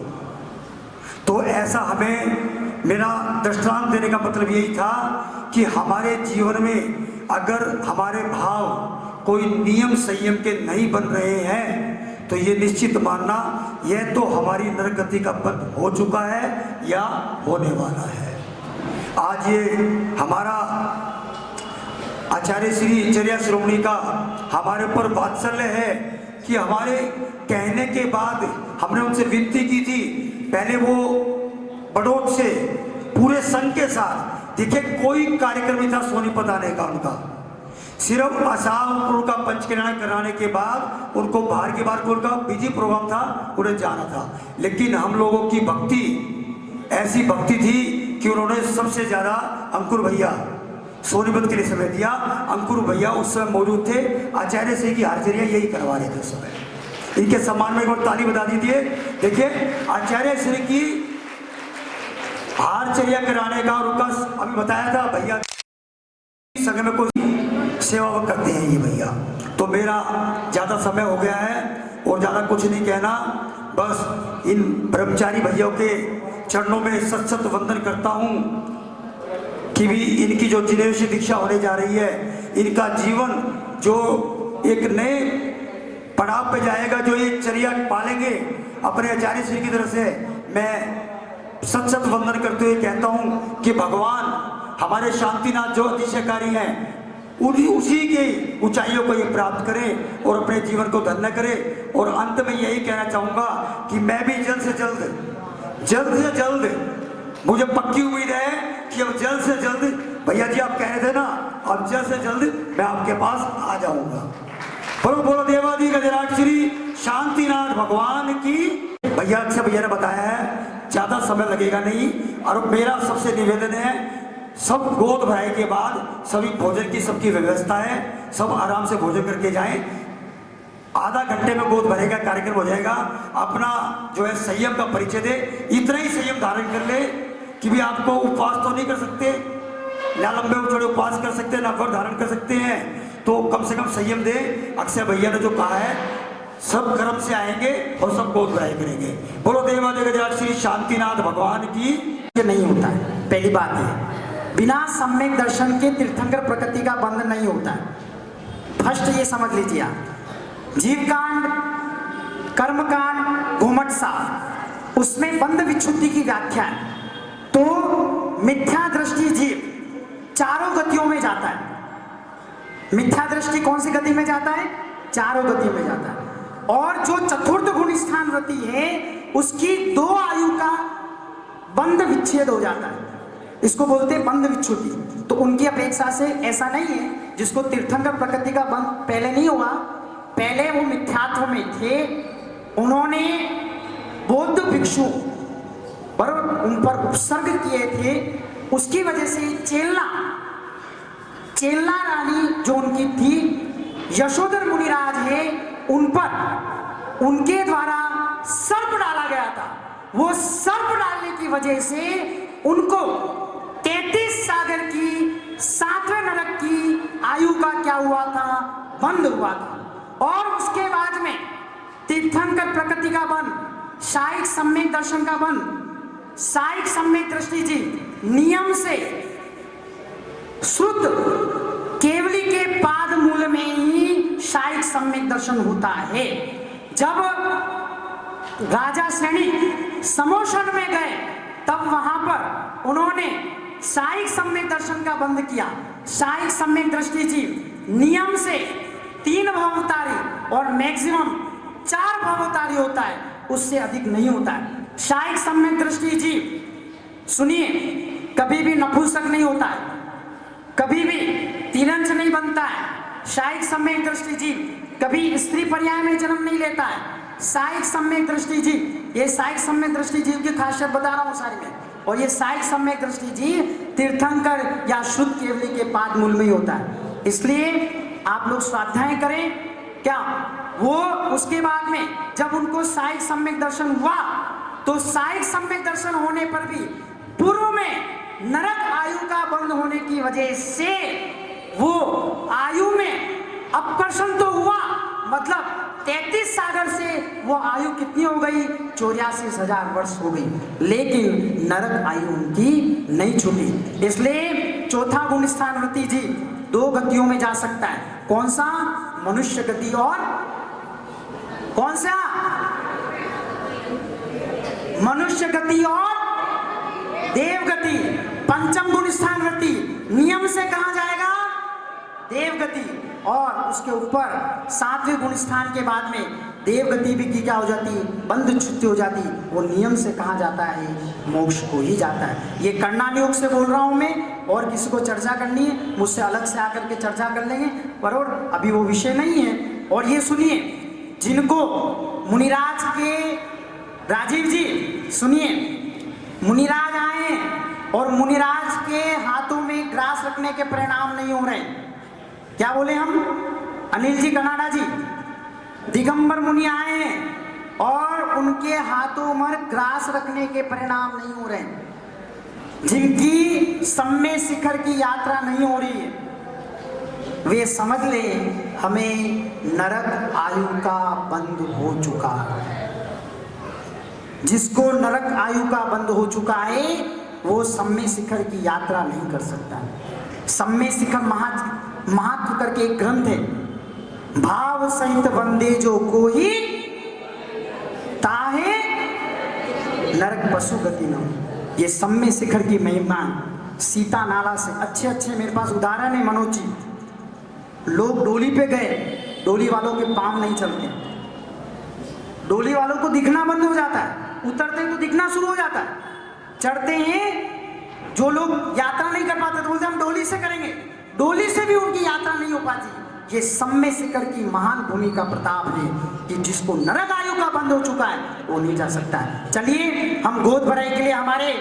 तो ऐसा हमें, मेरा दृष्टांत देने का मतलब यही था कि हमारे जीवन में अगर हमारे भाव कोई नियम संयम के नहीं बन रहे हैं तो ये निश्चित मानना यह तो हमारी नरगति का बंद हो चुका है या होने वाला है। आज ये हमारा आचार्य श्री चर्या शिरोमणि का हमारे ऊपर वात्सल्य है कि हमारे कहने के बाद हमने उनसे विनती की थी। पहले वो बड़ौद से पूरे संघ के साथ, देखिए कोई कार्यक्रम नहीं था सोनीपत आने का उनका, सिर्फ आसामपुर का पंचकल्याण कराने के बाद उनको बाहर के बाहर उनका बिजी प्रोग्राम था, उन्हें जाना था। लेकिन हम लोगों की भक्ति ऐसी भक्ति थी कि उन्होंने सबसे ज्यादा अंकुर भैया सोनीपत के लिए समय दिया। अंकुर भैया उस समय मौजूद थे, आचार्य श्री की हारचर्या यही करवा रहे थे उस समय। इनके सम्मान में एक बार ताली बजा दीजिए। देखिए आचार्य श्री की हारचर्या कराने का उनका अभी बताया था भैया संघ में कोई सेवा करते हैं ये भैया। तो मेरा ज्यादा समय हो गया है और ज्यादा कुछ नहीं कहना, बस इन ब्रह्मचारी भैया के चरणों में सत सत वंदन करता हूँ कि भी इनकी जो जिनेश्वरी दीक्षा होने जा रही है, इनका जीवन जो एक नए पड़ाव पे जाएगा, जो ये चर्या पालेंगे अपने आचार्य श्री की तरफ से, मैं सत सत वंदन करते हुए कहता हूँ कि भगवान हमारे शांतिनाथ जो अतिशयकारी हैं उसी की ऊंचाइयों को ये प्राप्त करें और अपने जीवन को धन्य करें। और अंत में यही कहना चाहूँगा कि मैं भी जल्द से जल्द मुझे पक्की उम्मीद है कि अब जल्द से जल्द, भैया जी आप कह रहे थे ना, अब जल्द से जल्द मैं आपके पास आ जाऊंगा। बोलो देवादी गजराज श्री शांतिनाथ भगवान की। भैया ने बताया है, ज्यादा समय लगेगा नहीं। और मेरा सबसे निवेदन है, सब गोद भराई के बाद सभी भोजन की सबकी व्यवस्था है, सब आराम से भोजन करके जाएं। आधा घंटे में गोद भरे का कार्यक्रम हो जाएगा। अपना जो है संयम का परिचय दे, इतना ही संयम धारण कर ले कि भी आपको उपवास तो नहीं कर सकते, ना लंबे चौड़े उपवास कर सकते, ना व्रत धारण कर सकते हैं, तो कम से कम संयम दे। अक्षय भैया ने जो कहा है, सब कर्म से आएंगे और सब गोद भराई करेंगे। बोलो देवादिदेव श्री शांतिनाथ भगवान की। नहीं होता है, पहली बात है। बिना सम्यक दर्शन के तीर्थंकर प्रकृति का बंध नहीं होता है। फर्स्ट ये समझ लीजिए आप। जीवकांड, कर्मकांड, घूमट साफ, उसमें बंध विच्छुद्धि की व्याख्या है। तो मिथ्या दृष्टि जीव चारों गतियों में जाता है। मिथ्या दृष्टि कौन सी गति में जाता है? चारों गतियों में जाता है। और जो चतुर्थ गुण स्थान रति है, उसकी 2 आयु का बंध विच्छेद हो जाता है। इसको बोलते हैं बंध विच्छुद्धि। तो उनकी अपेक्षा से ऐसा नहीं है, जिसको तीर्थंकर प्रकृति का बंध पहले नहीं हुआ, पहले वो मिथ्यात्व में थे, उन्होंने बौद्ध भिक्षु पर उन पर उपसर्ग किए थे, उसकी वजह से चेल्ला रानी जो उनकी थी, यशोधर मुनिराज है, उन पर उनके द्वारा सर्प डाला गया था। वो सर्प डालने की वजह से उनको 33 सागर की 7वें नरक की आयु का क्या हुआ था? बंद हुआ था। और उसके बाद में तीर्थंकर प्रकृति का बंद, साइक सम्यक दर्शन का बंद, साइक सम्यक दृष्टि जी नियम से श्रुत केवली के पाद मूल में ही साइक सम्यक दर्शन होता है। जब राजा सैनिक समोशन में गए, तब वहां पर उन्होंने साइक सम्यक दर्शन का बंद किया। साइक सम्यक दृष्टि जीव नियम से 3 भवतारी और मैक्सिमम 4 भवतारी होता है, उससे अधिक नहीं होता है। साइक सम्यक दृष्टि जीव सुनिए, कभी भी नपुंसक नहीं होता है, कभी भी तिरंज नहीं बनता है। साइक सम्यक दृष्टि जीव कभी स्त्री पर्याय में जन्म नहीं लेता है। साइक सम्यक दृष्टि जीव, ये साइक सम्यक दृष्टि जीव की खासियत बता रहा हूं सारी में। और ये साइक सम्यक दृष्टि जीव तीर्थंकर या शुद्ध केवली के पाद मूल में ही होता है। इसलिए आप लोग स्वाध्याय करें। क्या वो उसके बाद में जब उनको साइक सम्यक दर्शन हुआ, तो साइक सम्यक दर्शन होने पर भी पूर्व में नरक आयु का बंद होने की वजह से वो आयु में अपकर्षण तो हुआ, मतलब 33 सागर से वो आयु कितनी हो गई? 84,000 वर्ष हो गई, लेकिन नरक आयु उनकी नहीं छूटी। इसलिए चौथा गुण स्थान वृत्ति जी 2 गतियों में जा सकता है। कौन सा? मनुष्य गति और कौन सा? मनुष्य गति और देव गति। पंचम गुण स्थान वृत्ति नियम से कहा जाएगा देव गति, और उसके ऊपर 7वें गुण स्थान के बाद में देव गति भी की क्या हो जाती? बंध छुट्टी हो जाती। वो नियम से कहा जाता है मोक्ष को ही जाता है। ये कर्णान योग से बोल रहा हूं मैं, और किसी को चर्चा करनी है मुझसे अलग से आकर के चर्चा कर लेंगे, पर और अभी वो विषय नहीं है। और ये सुनिए, जिनको मुनिराज के, राजीव जी सुनिए, मुनिराज आए और मुनिराज के हाथों में ग्रास रखने के परिणाम नहीं हो रहे। क्या बोले हम? अनिल जी, कनाडा जी, दिगंबर मुनि आए हैं और उनके हाथों में ग्रास रखने के परिणाम नहीं हो रहे, जिनकी सम्य शिखर की यात्रा नहीं हो रही है, वे समझ ले हमें नरक आयु का बंध हो चुका है। जिसको नरक आयु का बंध हो चुका है, वो सम्य शिखर की यात्रा नहीं कर सकता। सम्य शिखर महत्व करके एक ग्रंथ है, भाव सहित वंदे जो कोई ताहे नरक पशु गति न हो। ये सम्य शिखर की महिमा सीता नाला से अच्छे अच्छे मेरे पास उदाहरण है मनोज जी। लोग डोली पे गए, डोली वालों के पांव नहीं चलते, डोली वालों को दिखना बंद हो जाता है, उतरते हैं तो दिखना शुरू हो जाता है, चढ़ते हैं जो लोग यात्रा नहीं कर पाते तो बोलते हम डोली से करेंगे, डोली से भी उनकी यात्रा नहीं हो पाती। ये सम्य शिखर की महान भूमि का प्रताप है कि जिसको नरक आयु का बंद हो चुका है वो नहीं जा सकता है। चलिए हम गोद भराई के लिए हमारे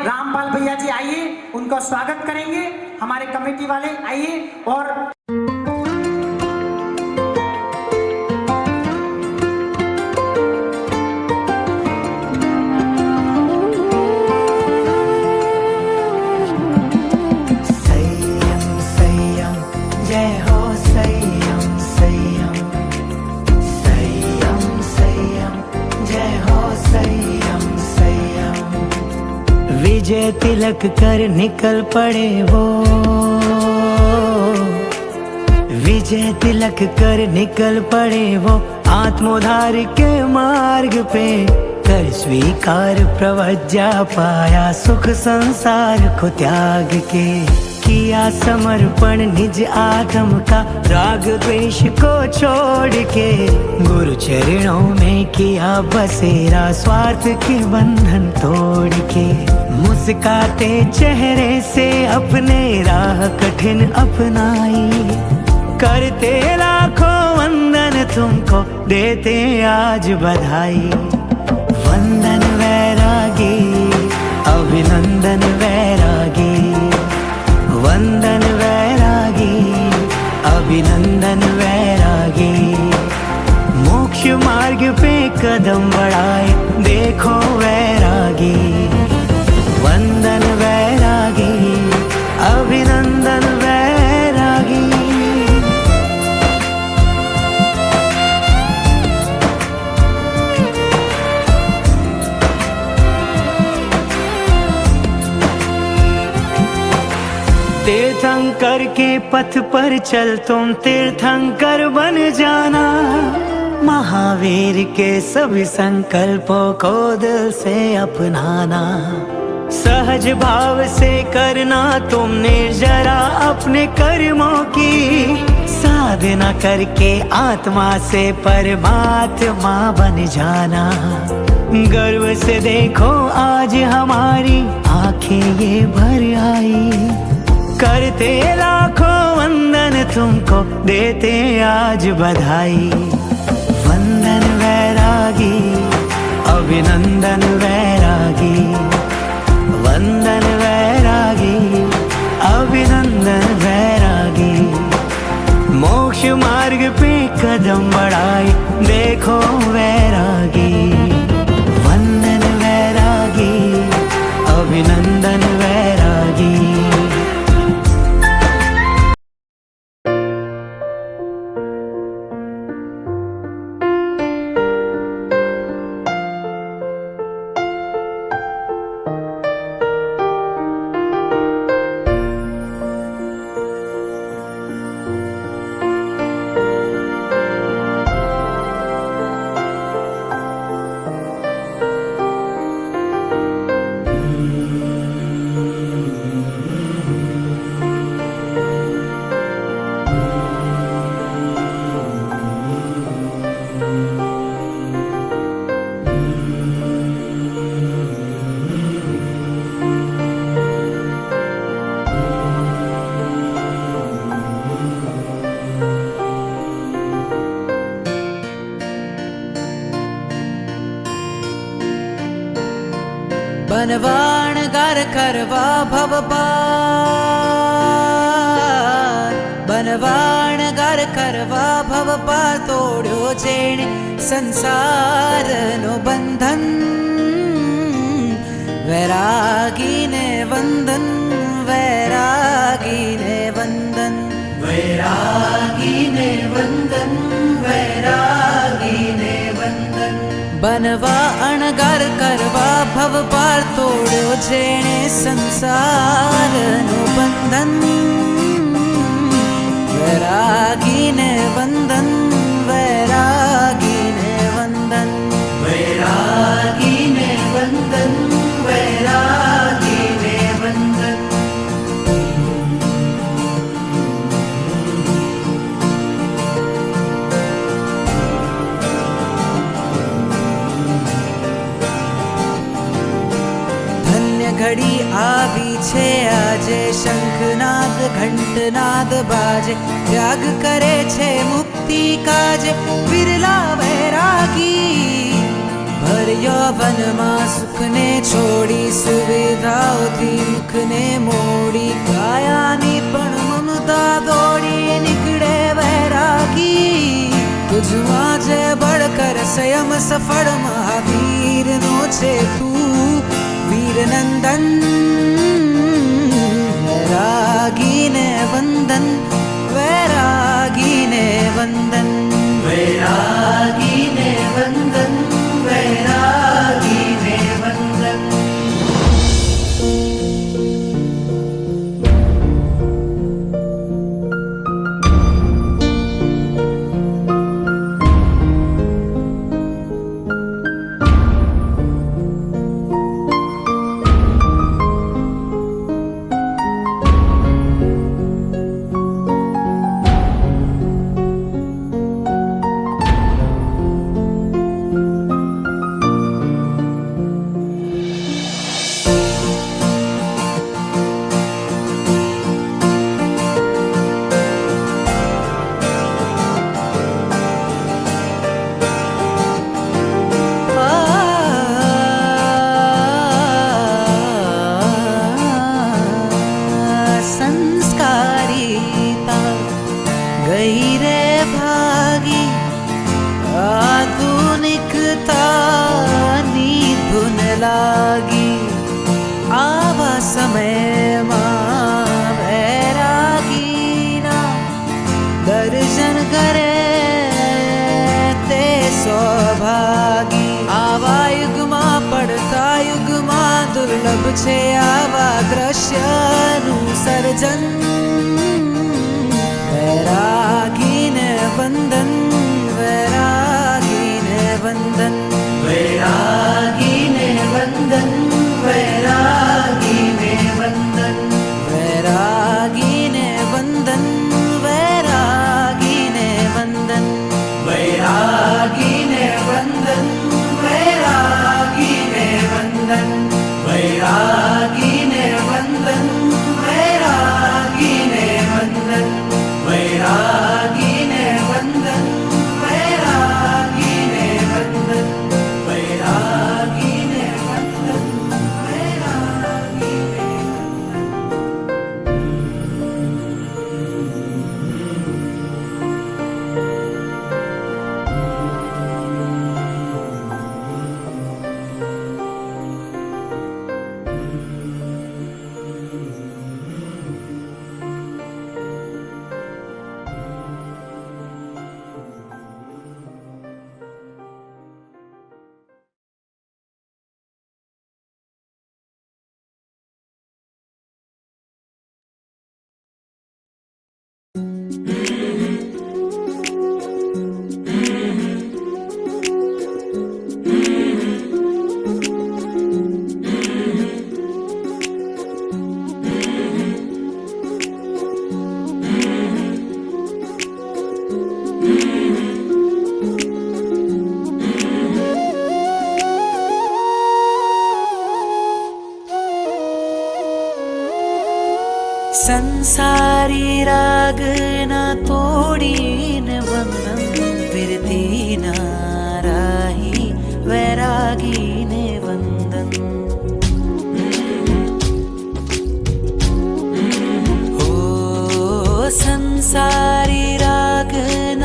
रामपाल भैया जी आइए, उनका स्वागत करेंगे। हमारे कमेटी वाले आइए और विजय तिलक कर निकल पड़े वो, विजय तिलक कर निकल पड़े वो आत्मोद्धार के मार्ग पे, कर स्वीकार प्रवज्जा पाया सुख संसार को त्याग के, किया समर्पण निज आत्म का राग द्वेष को छोड़ के, गुरु चरणों में किया बसेरा स्वार्थ के बंधन तोड़ के, मुस्काते चेहरे से अपने राह कठिन अपनाई, करते लाखों वंदन तुमको देते आज बधाई। वंदन वैरागी अभिनंदन वैरागी, वंदन वैरागी अभिनंदन वैरागी, मोक्ष मार्ग पे कदम बढ़ाए देखो वैरागी। वंदन वैरागी अभिनंदन वैरागी। तीर्थंकर के पथ पर चल तुम तीर्थंकर बन जाना, महावीर के सभी संकल्पों को दिल से अपनाना, सहज भाव से करना तुम निर्जरा अपने कर्मों की, साधना करके आत्मा से परमात्मा बन जाना। गर्व से देखो आज हमारी आंखें ये भर आई, करते लाखों वंदन तुमको देते आज बधाई। वंदन वैरागी अभिनंदन वैरागी, वंदन वैरागी अभिनंदन वैरागी, मोक्ष मार्ग पे कदम बढ़ाए देखो वैरागी। वंदन वैरागी अभिनंदन वैरागी। बनवाण गार करवा भव पार, बनवाण गार करवा भव पार, तोड़ो जेणे संसार नो बंधन, वैरागी ने वंदन, वैरागी ने वंदन, वैरागी ने वंदन, वैरागी ने वंदन। बनवा अणगार करवा भव पार, तोड़ो जेणे संसार नो बंधन, वैरागी ने वंदन, वैरागी ने वंदन, वैरागी घड़ी आवी छे आजे शंखनाद घंटनाद बाजे त्याग करे छे मुक्ति काजे बिरला वैरागी भर यौवનમાં સુખને છોડી સુવિધાઓથી મુખને મોડી કાયાની પણ મમતા દોડી નીકળે વૈરાગી तुझમાં જે બળકર સંયમ સફળ મહાવીરનો છે તું વીર નંદન વૈરાગીને વંદન વૈરાગીને વંદન વૈરાગીને વંદન वैरागीने वंदन दुर्लभ छे आवा दृश्यનું સર્જન વૈરાગીને વંદન વૈરાગીને વંદન વૈરાગીને વંદન વૈરાગીને વંદન વૈરાગીને વંદન વૈરાગીને વંદન વૈરાગીને વંદન વૈરાગીને વંદન वैरागीने वंदन वैरागीने वंदन वैरागीने वंदन वैरागीने वंदन वैरागीने वंदन वैरागीने संसारी राग न तोड़ीन बंधन विरती नाराही वैरागी ने वंदन हो संसारी राग न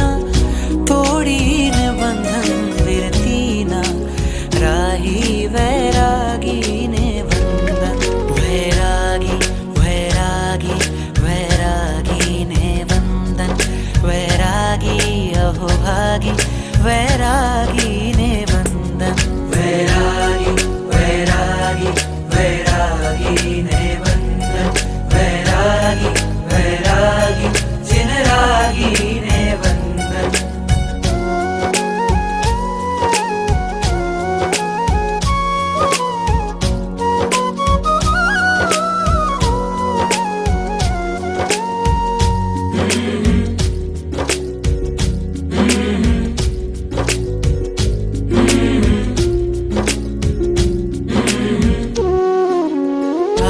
तोड़ीन बंधन विरती नाराही वैरागी ने वंदन वैरागी वैरागी ने वंदन वैरागी अहो भागी वैरागी ने वंदन वैरागी वैरागी वैरागी ने वंदन वैरागी वैरागी जिन रागी ने वंदन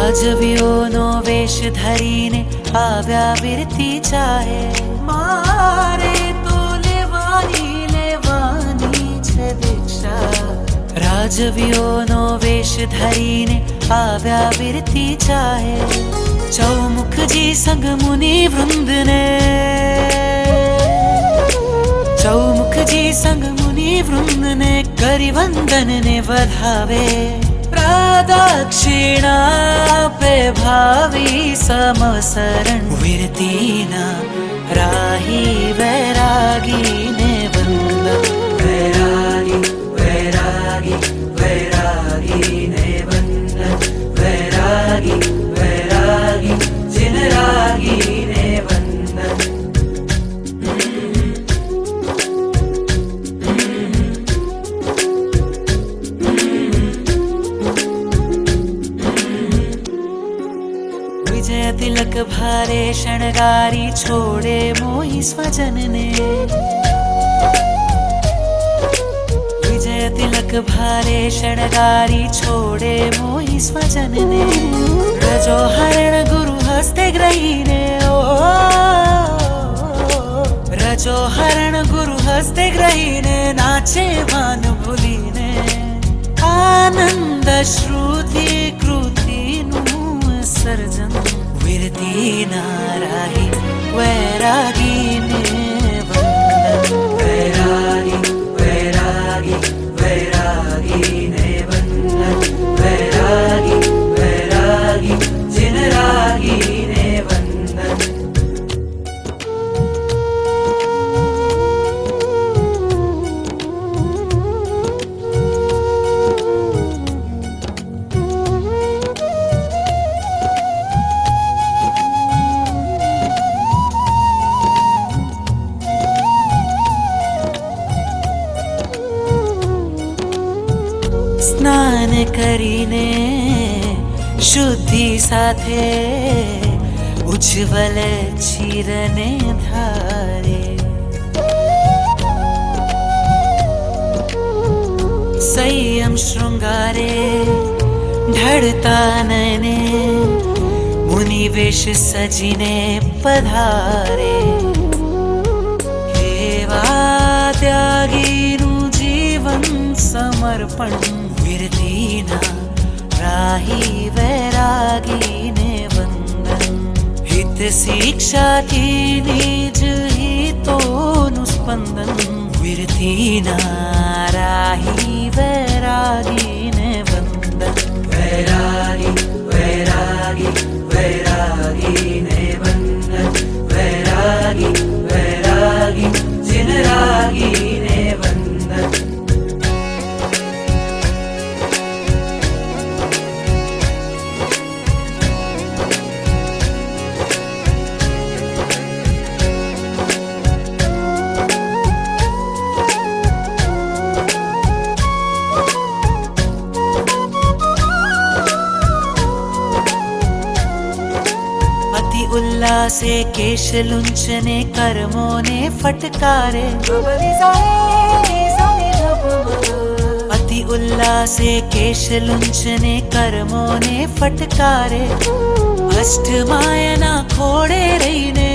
राजवियो नो वेश धरीने आव्या विरती चाहे मारे तो लेवानी छे दीक्षा राजवियो नो वेश धरीने आव्या विरती चाहे चौमुख जी संग मुनि वृंद ने चौमुख जी संग मुनि वृंद ने करी वंदन ने वधावे प्रदक्षिणा पे भावी समसरण विरती ना राही वैरागी ने वंदन वैरागी वैरागी वैरागी ने वंदन वैरागी वैरागी जिन रागी ने वंदन विजय तिलक भारे शणगारी छोड़े मोहि स्वजन ने विजय तिलक भारे शणगारी छोड़े मोहि स्वजन ने रजो हरण गुरु हस्ते ग्रहीने ओ रजो हरण गुरु हस्ते ग्रहीने नाचे मान भूलीने आनंद श्रुति कृति नु सर्जन विरती नाराही वैरागी ने वंदन वैरागी वैरागी वैरागी ने वंदन वैरागी वैरागी जिन रागी ने वंदन स्नान करीने शुद्धि साथे उज्ज्वल चीरने धारे संयम श्रृंगारे ढड़ता नयने मुनि वेश सजिने पधारे केवा त्यागी नु जीवन समर्पण विरती ना राही वैरागी ने वंदन हित शिक्षा की निज हितोनु स्पंदन विरती ना राही वैरागी ने वंदन वैरागी वैरागी वैरागी ने वंदन वैरागी वैरागी जिन रागी ने वंदन उल्लासे केश लुंचने कर्मों ने फटकारे अति उल्लासे केश लुंचने कर्मों ने फटकारे अष्टमायना खोड़े रहीने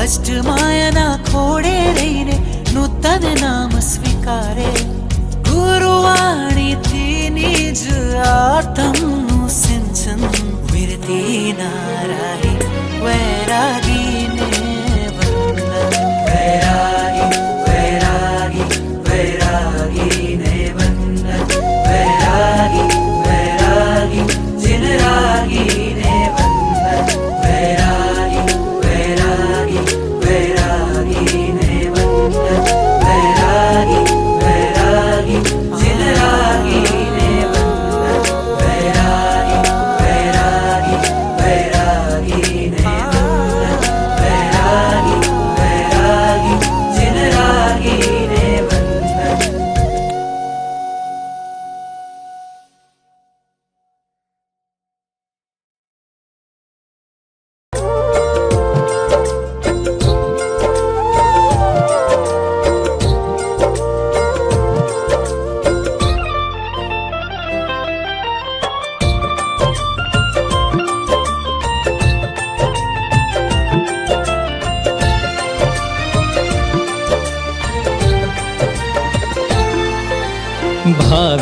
अष्टमायना खोड़े रहीने नूतन नाम स्वीकारे गुरुवाणी थी निज आत्म सिंचन विरती नाराही वैरागी ने वंदन वैरागी वैरागी वैरागी ने वंदन वैरागी वैरागी जिन रागी ने वंदन वैरागी वैरागी वैरागी ने वंदन वैरागी वैरागी जिन रागी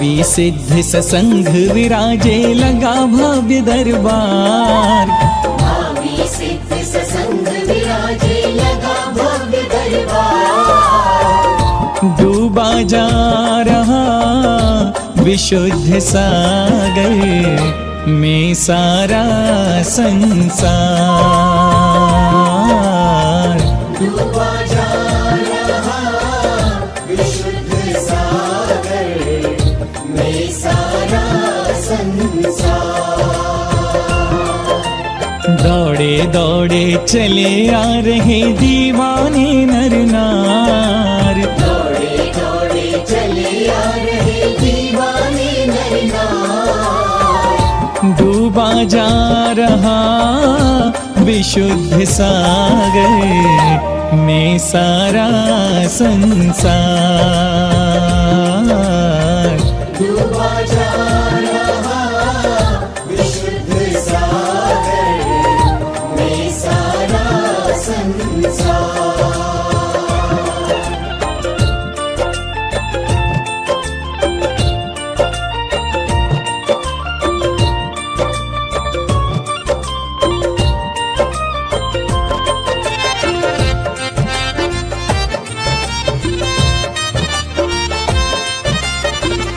भावी सिद्ध ससंग विराजे लगा भव्य दरबार। भावी सिद्ध ससंग विराजे लगा भव्य दरबार। डूबा जा रहा विशुद्ध सागर में सारा संसार। डूबा जा रहा विशुद्ध सागर में सारा संसार। दौड़े दौड़े चले आ रहे दीवाने नर नार। दौड़े दौड़े चले आ रहे दीवाने नर नार। डूबा जा रहा विशुद्ध सागर में सारा संसार। डूबा जा रहा विशुद्ध सागर में सारा संसार।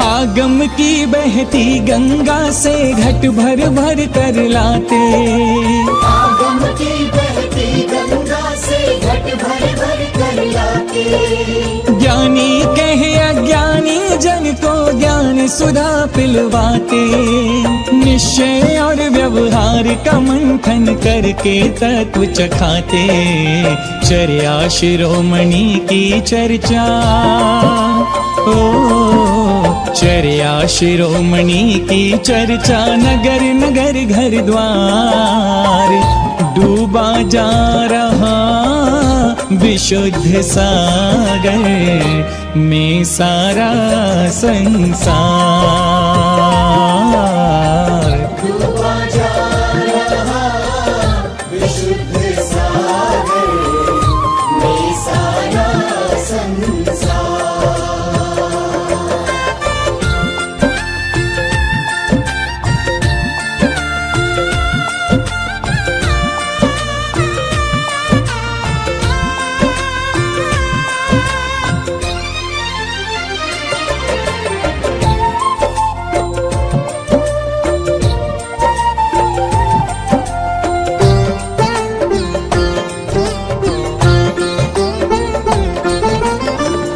आगम की बहती गंगा से घट भर भर कर लाते। आगम की बहती गंगा से घट भर भर कर लाते। ज्ञानी कहे अज्ञानी जन को ज्ञान सुधा पिलवाते। निश्चय और व्यवहार का मंथन करके तत्व चखाते। चर्या शिरोमणि की चर्चा, ओ चर्या शिरोमणि की चर्चा नगर नगर घर द्वार। डूबा जा रहा विशुद्ध सागर में सारा संसार। डूबा जा रहा विशुद्ध सागर में सारा संसार।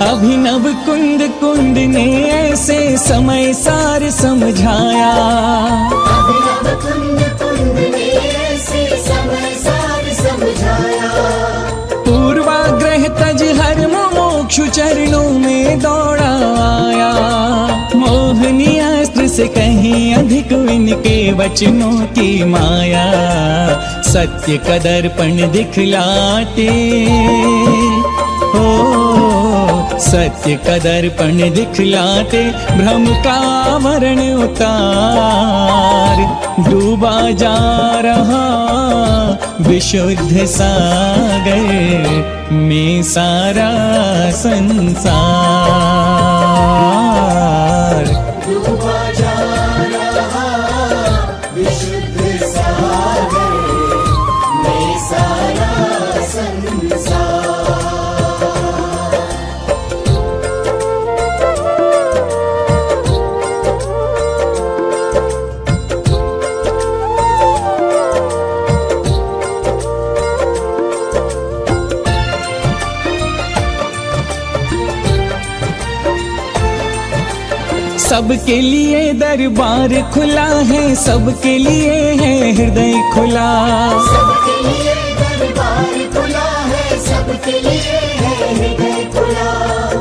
अभिनव कुंद कुंद ने ऐसे समय सार समझाया। अभिनव कुंद कुंद ने ऐसे समय सार समझाया। पूर्वाग्रह तज हर मोक्ष चरणों में दौड़ा आया। मोहनी अस्त्र से कहीं अधिक इनके वचनों की माया। सत्य का दर्पण दिखलाते, हो सत्य का दर्पण दिखलाते। भ्रम का आवरण उतार। डूबा जा रहा विशुद्ध सागर में सारा संसार। डूबा जा रहा विशुद्ध सागर में सारा संसार। सबके लिए दरबार खुला है, सबके लिए है हृदय खुला। सबके लिए दरबार खुला है, सबके लिए है हृदय खुला।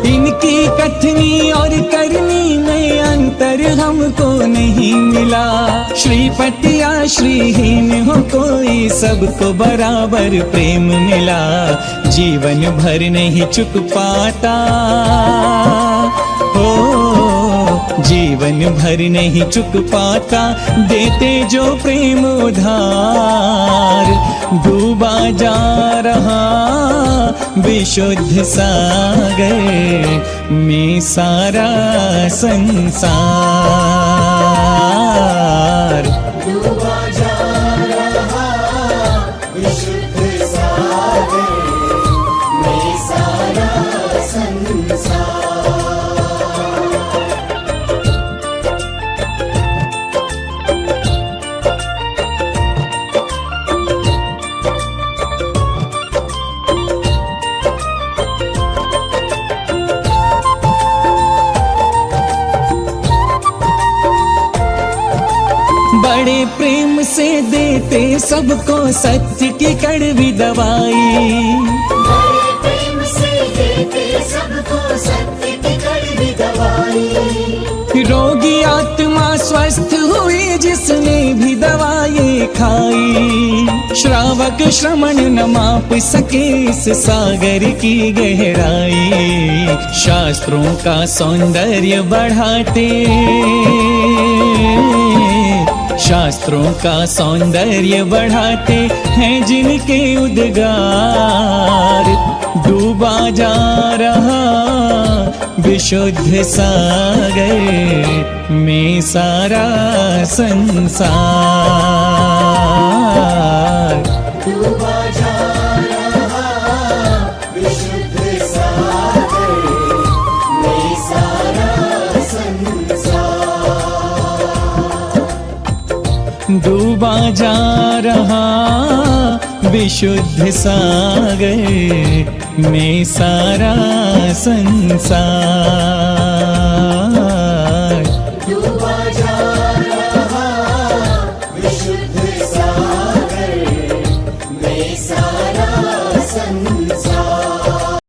इनकी कथनी और करनी में अंतर हमको नहीं मिला। श्रीपति या श्रीहीन हो कोई, सबको बराबर प्रेम मिला। जीवन भर नहीं चुक पाता, हो जीवन भर नहीं चुक पाता, देते जो प्रेम उधार। डूबा जा रहा विशुद्ध सागर में सारा संसार। डूबा जा रहा विशुद्ध सागर में सारा संसार। बड़े प्रेम से देते सबको सत्य की कड़वी दवाई। बड़े प्रेम से देते सबको सत्य की कड़वी दवाई। रोगी आत्मा स्वस्थ हुई जिसने भी दवाई खाई। श्रावक श्रमण न माप सके इस सागर की गहराई। शास्त्रों का सौंदर्य बढ़ाते, शास्त्रों का सौंदर्य बढ़ाते हैं जिनके उद्गार। डूबा जा रहा विशुद्ध सागर में सारा संसार। डूबा जा रहा विशुद्ध सागर में सारा संसार। डूबा जा रहा विशुद्ध सागर में सारा संसार।